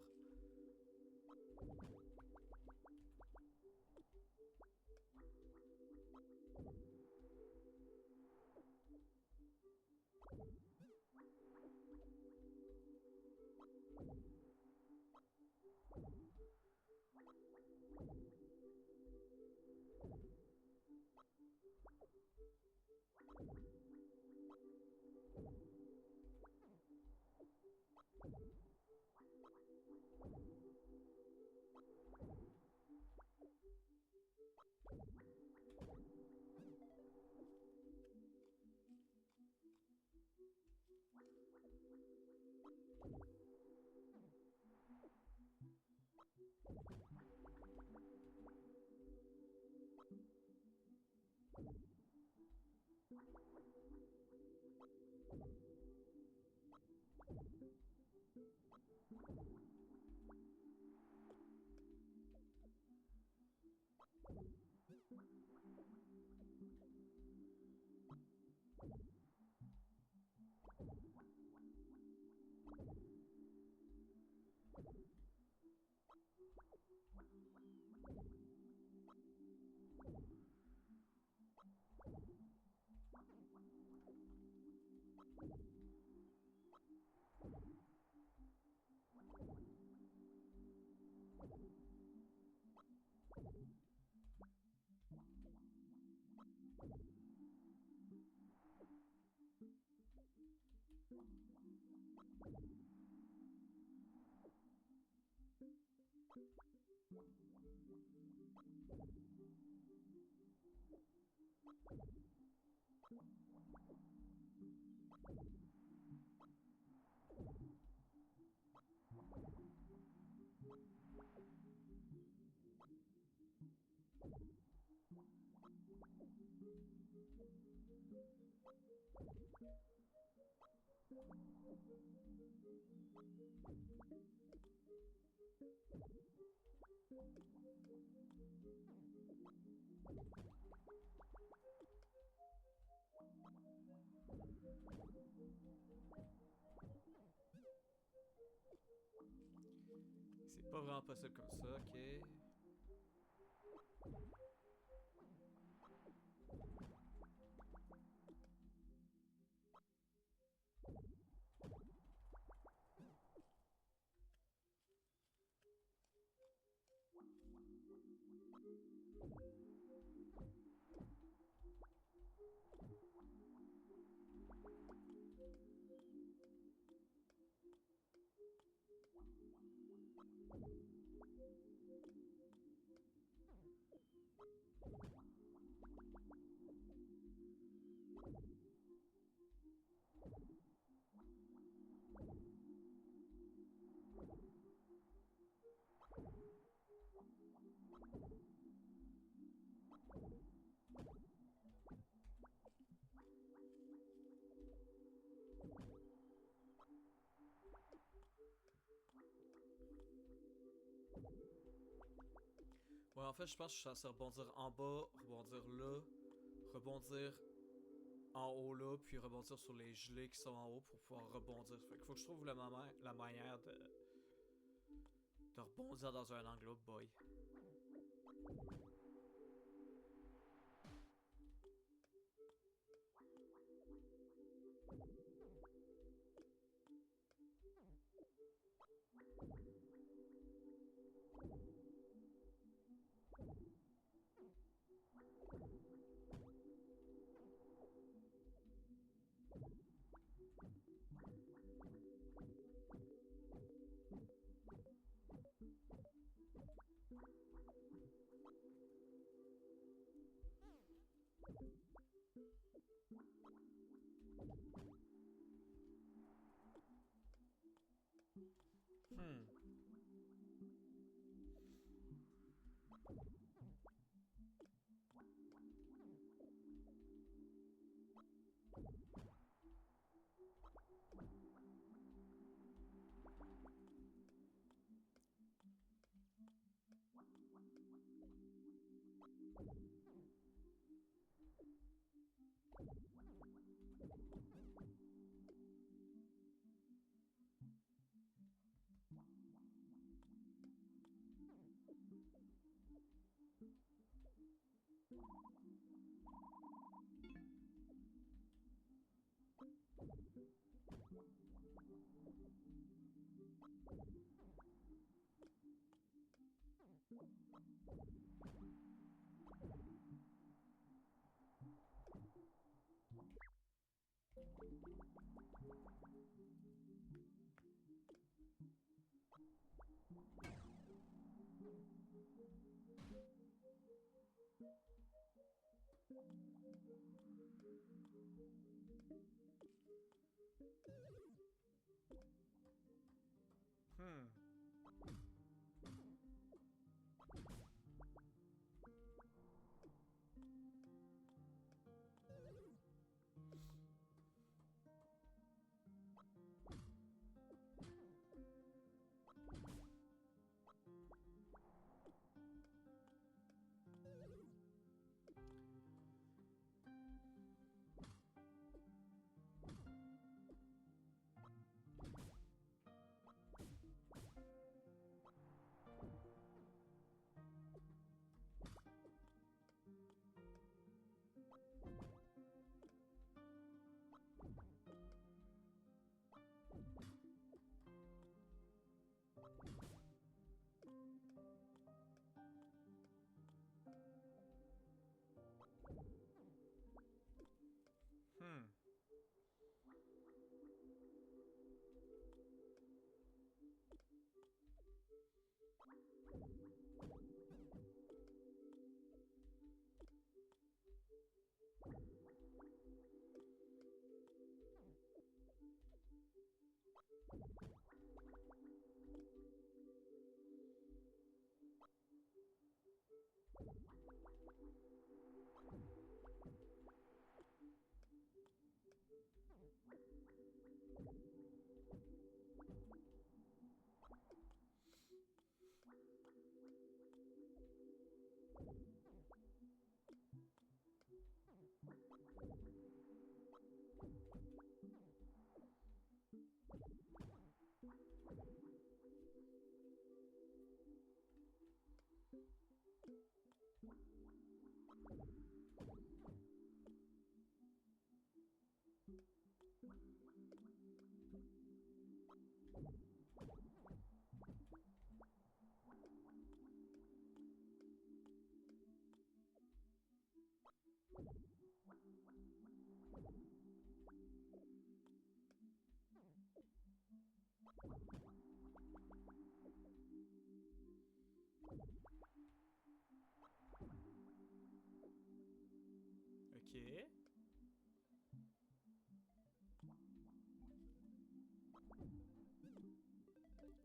C'est pas vraiment possible comme ça, ok. Ouais, en fait, je pense que je suis censé rebondir en bas, rebondir là, rebondir en haut là, puis rebondir sur les gelées qui sont en haut pour pouvoir rebondir. Fait qu'il faut que je trouve la manière de rebondir dans un angle, oh boy. Hmm. Hmm. Ok.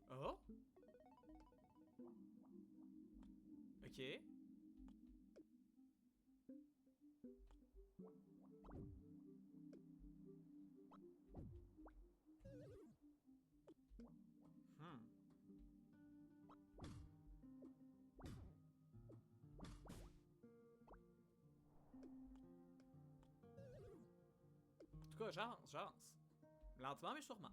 Oh. Ok. Hmm. En tout cas, j'avance. Lentement mais sûrement.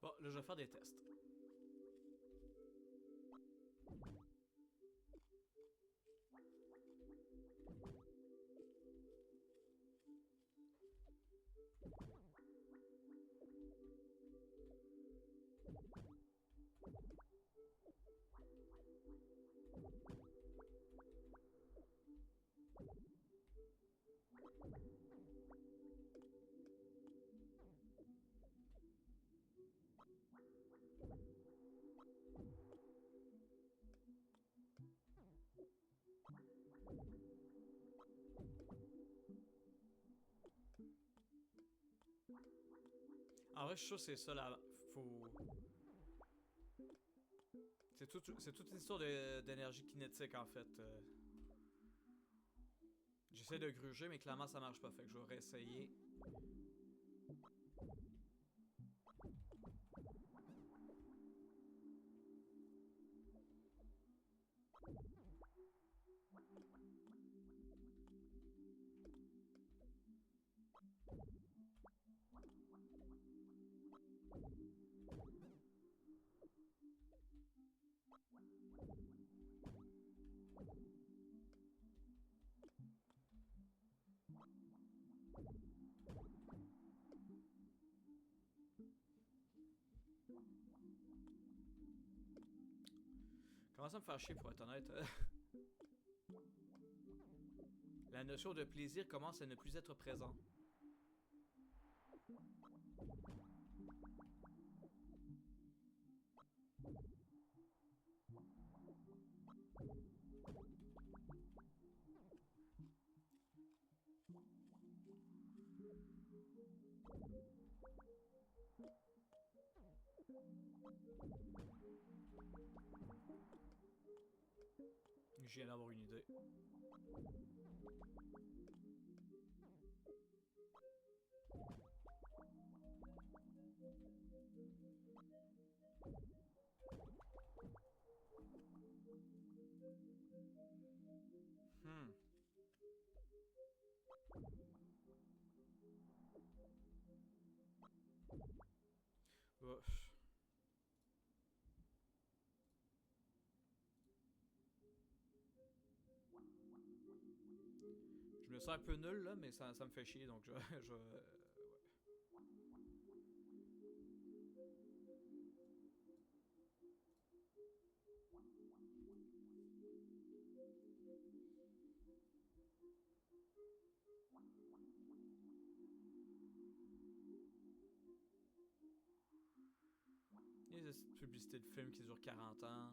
Bon, là, je vais faire des tests. En vrai, je suis sûr que c'est ça là. Faut. C'est toute une histoire d'énergie kinétique en fait. J'essaie de gruger, mais clairement ça marche pas. Fait que je vais réessayer. Commence à me faire chier pour être honnête. La notion de plaisir commence à ne plus être présente. Je viens d'avoir une idée. Hmm. Ouf. Je me sens un peu nul là, mais ça me fait chier donc je ouais. Il y a cette publicité de film qui dure 40 ans.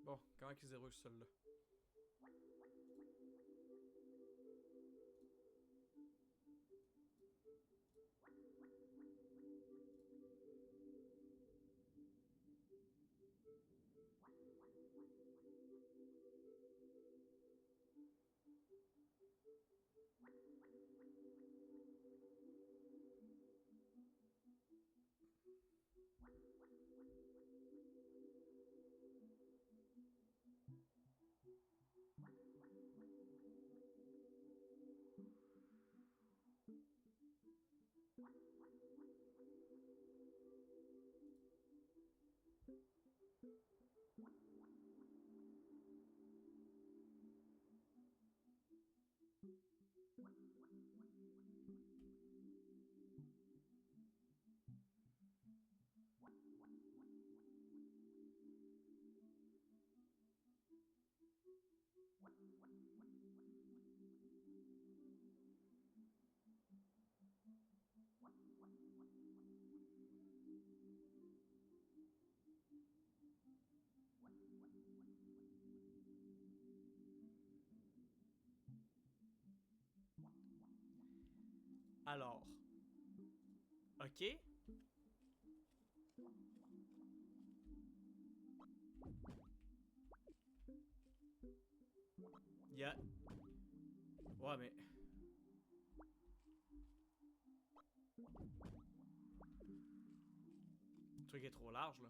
Bon, comment qu'ils zéro celle-là? Alors. Ok. Il y a... Ouais, mais... Le truc est trop large, là.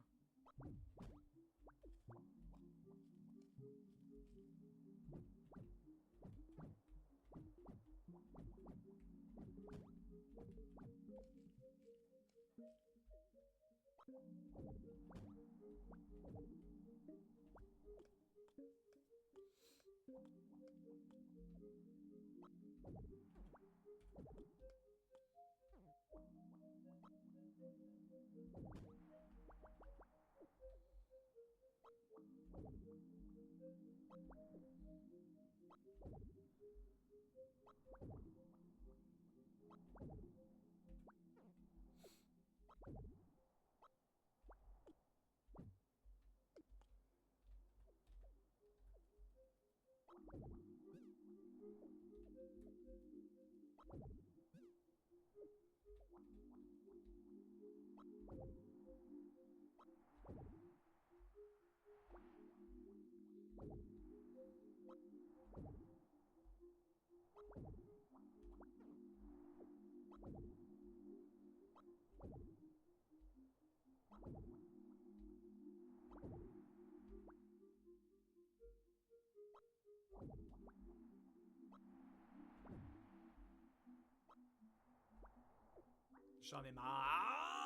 J'en ai marre!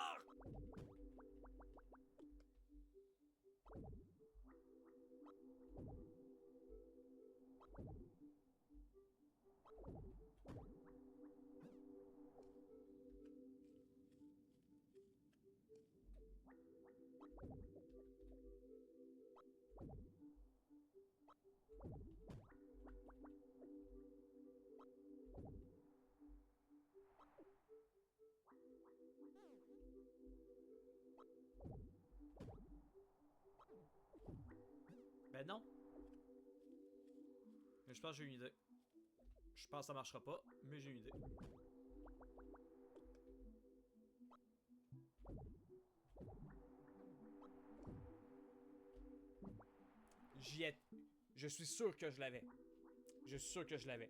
Ben non. Mais je pense que j'ai une idée. Je pense que ça marchera pas, mais j'ai une idée. J'y ai... Je suis sûr que je l'avais. Je suis sûr que je l'avais.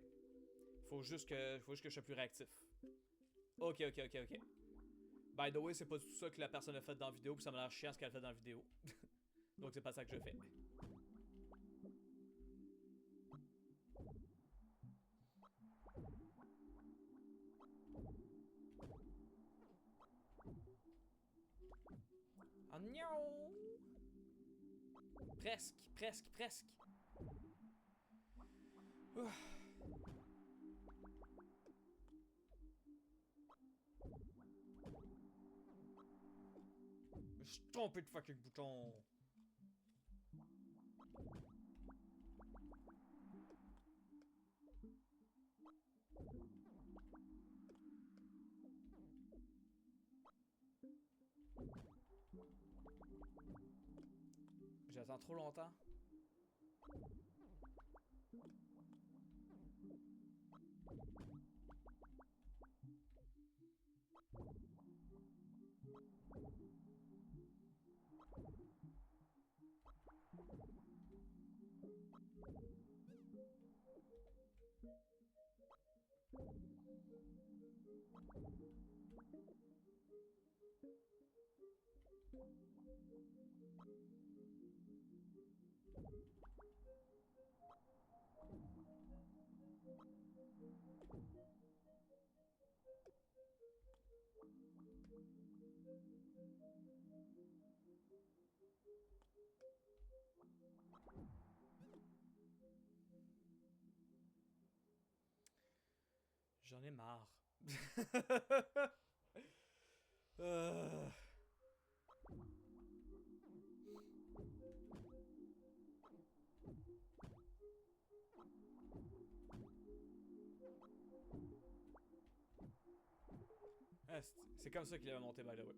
Faut juste que je sois plus réactif. Ok. By the way, c'est pas tout ça que la personne a fait dans la vidéo, puis ça m'a l'air chiant ce qu'elle a fait dans la vidéo. Donc c'est pas ça que je fais. Oh non! Presque. Ouh. Je suis trompé de fucking bouton. J'attends trop longtemps. J'en ai marre. Euh. Ah, c'est comme ça qu'il avait monté, by the way.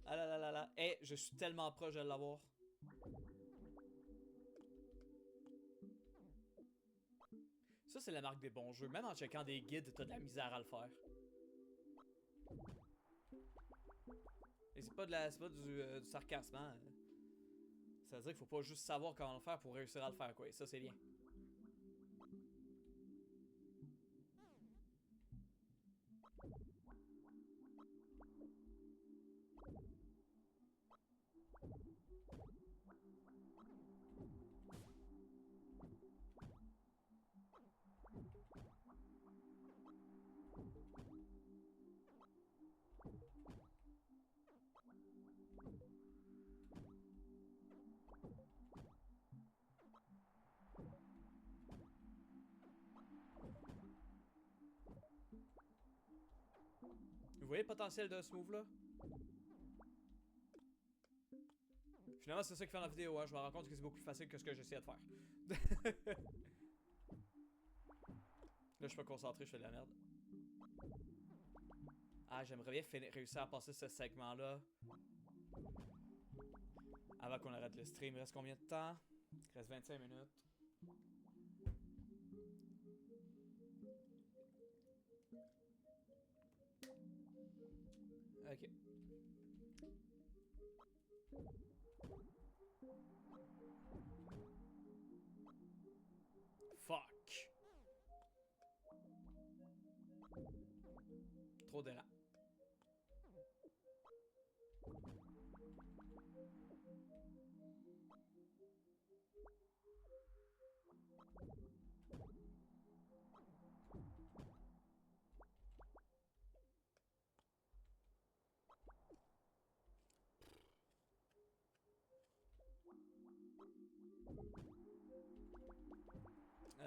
Ah là là là là. Hey, je suis tellement proche de l'avoir. Ça, c'est la marque des bons jeux. Même en checkant des guides, t'as de la misère à le faire. Et c'est pas, du sarcasme, hein. Ça veut dire qu'il faut pas juste savoir comment le faire pour réussir à le faire, quoi. Et ça, c'est bien. Vous voyez le potentiel de ce move-là? Finalement, c'est ça qui fait dans la vidéo, hein. Je me rends compte que c'est beaucoup plus facile que ce que j'essayais de faire. Là, je suis pas concentré, je fais de la merde. Ah, j'aimerais bien réussir à passer ce segment-là avant qu'on arrête le stream. Il reste combien de temps? Il reste 25 minutes. Ok. Fuck. Trop d'errants.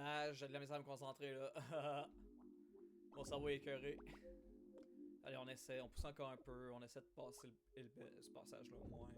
Ah, j'ai de la misère à me concentrer là. Mon cerveau est écœuré. Allez, on essaie, on pousse encore un peu, on essaie de passer ce passage-là au moins.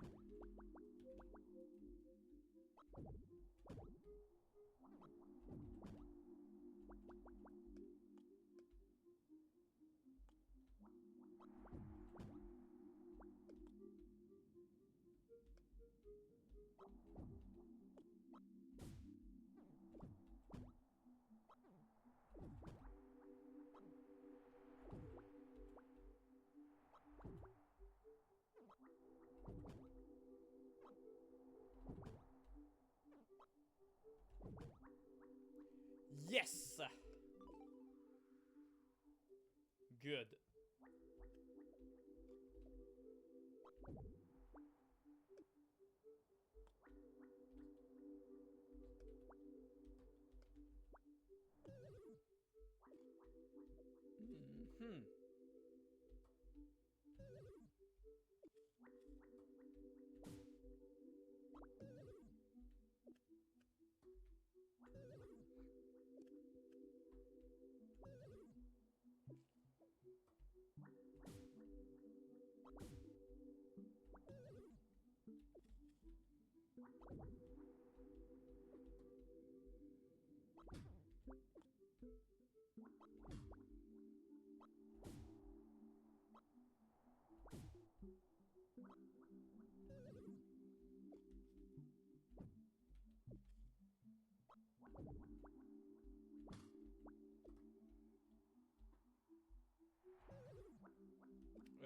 Yes! Good. Hmm.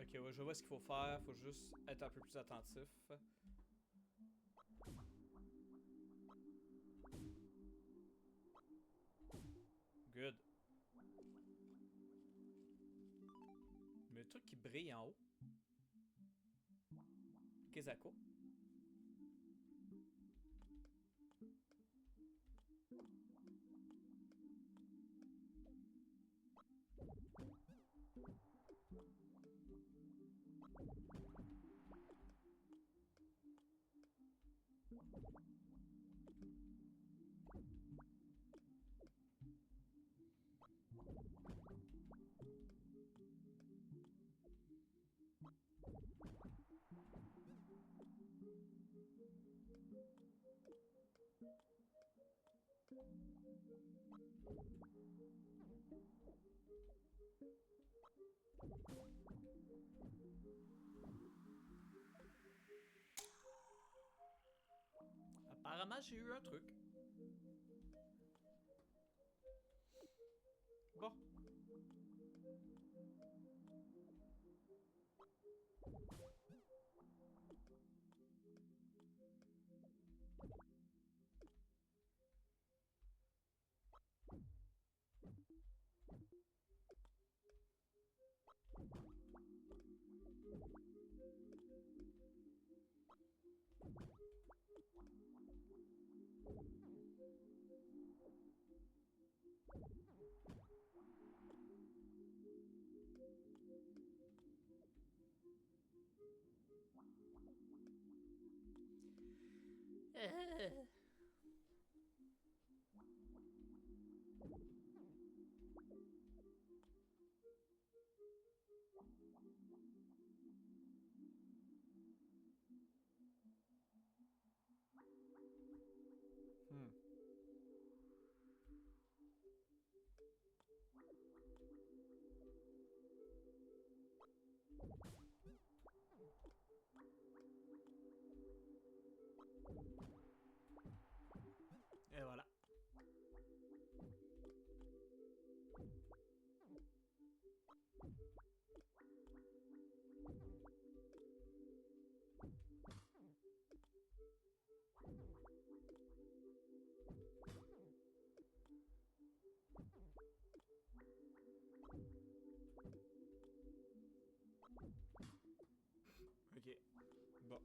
Ok, ouais, je vois ce qu'il faut faire. Faut juste être un peu plus attentif. Good. Mais le truc qui brille en haut. Kezako. Apparemment, j'ai eu un truc. Bon. Hmm. Et voilà. Ok. Bon.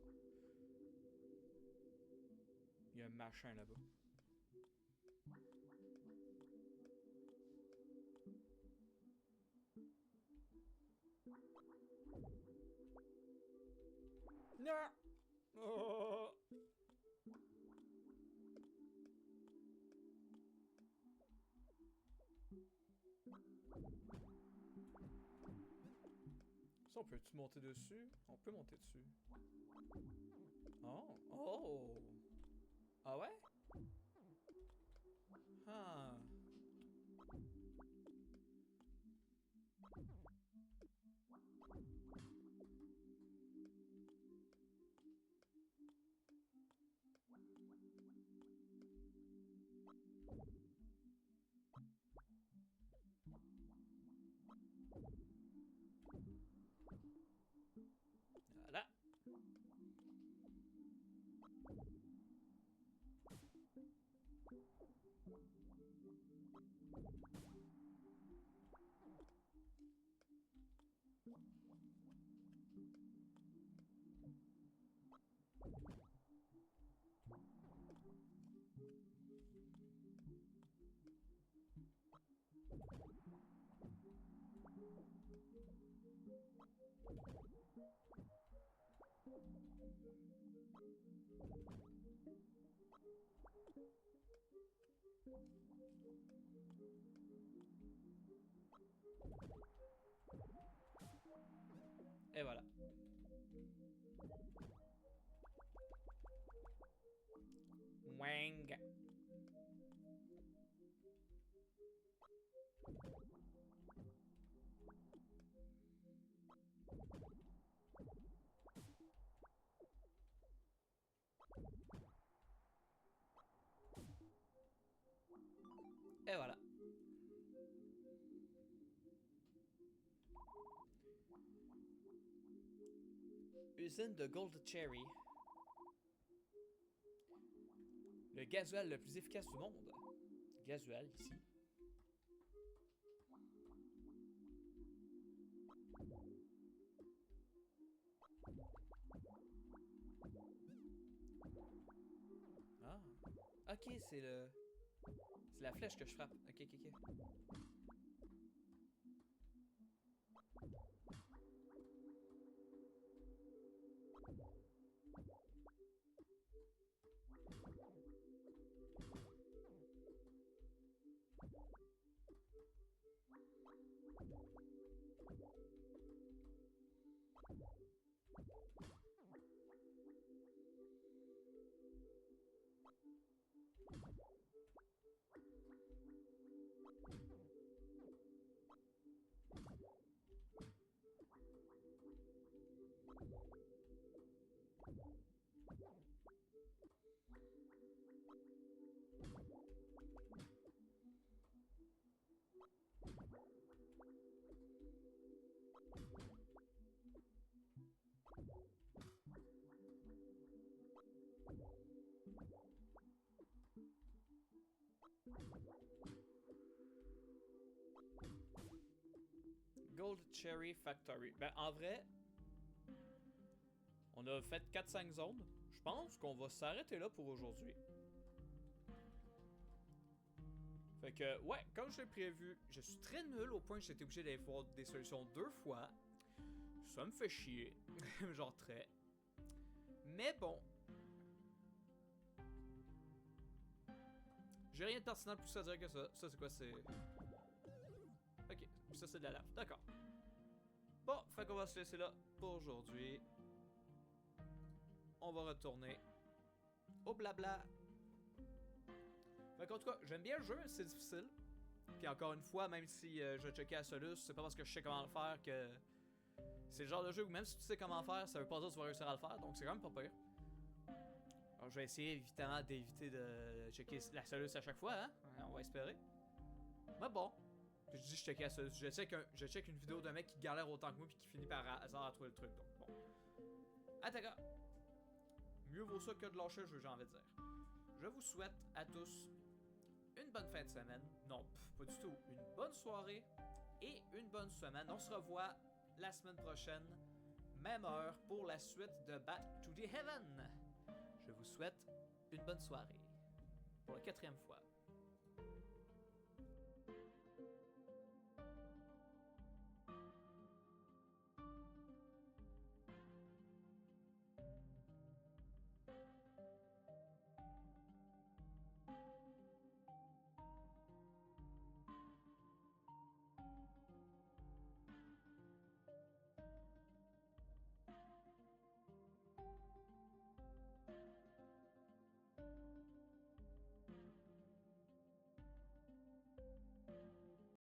Il y a un machin là-bas. Non! Oh! Ça, on peut-tu monter dessus? On peut monter dessus. Oh! Oh! Ah ouais? Ah! Voilà. Et voilà. Ben voilà. Usine de Gold Cherry. Le gasoil le plus efficace du monde. Gasoil ici. Ah. Ok, c'est le... C'est la flèche que je frappe. Ok, ok, ok. Gold Cherry Factory. Ben, en vrai, on a fait 4-5 zones. Je pense qu'on va s'arrêter là pour aujourd'hui. Fait que, ouais, comme je l'ai prévu, je suis très nul au point que j'ai été obligé d'aller voir des solutions 2 fois. Ça me fait chier. Genre très. Mais bon. J'ai rien de pertinent de plus à dire que ça. Ça, c'est quoi? C'est... Ok, ça, c'est de la lave. D'accord. Bon, fait qu'on va se laisser là pour aujourd'hui. On va retourner au blabla. Fait qu'en tout cas, j'aime bien le jeu, c'est difficile. Puis encore une fois, même si je checkais à Solus, c'est pas parce que je sais comment le faire que... C'est le genre de jeu où même si tu sais comment le faire, ça veut pas dire que tu vas réussir à le faire, donc c'est quand même pas pire. Alors je vais essayer évidemment d'éviter de checker la Solus à chaque fois, hein? On va espérer. Mais bon, je dis je checkais à Solus, je check une vidéo d'un mec qui galère autant que moi puis qui finit par hasard à trouver le truc, donc bon. Attaque! Mieux vaut ça que de lâcher le jeu, j'ai envie de dire. Je vous souhaite à tous une bonne fin de semaine. Non, pas du tout. Une bonne soirée et une bonne semaine. On se revoit la semaine prochaine, même heure, pour la suite de Back to the Heaven. Je vous souhaite une bonne soirée. Pour la 4e fois.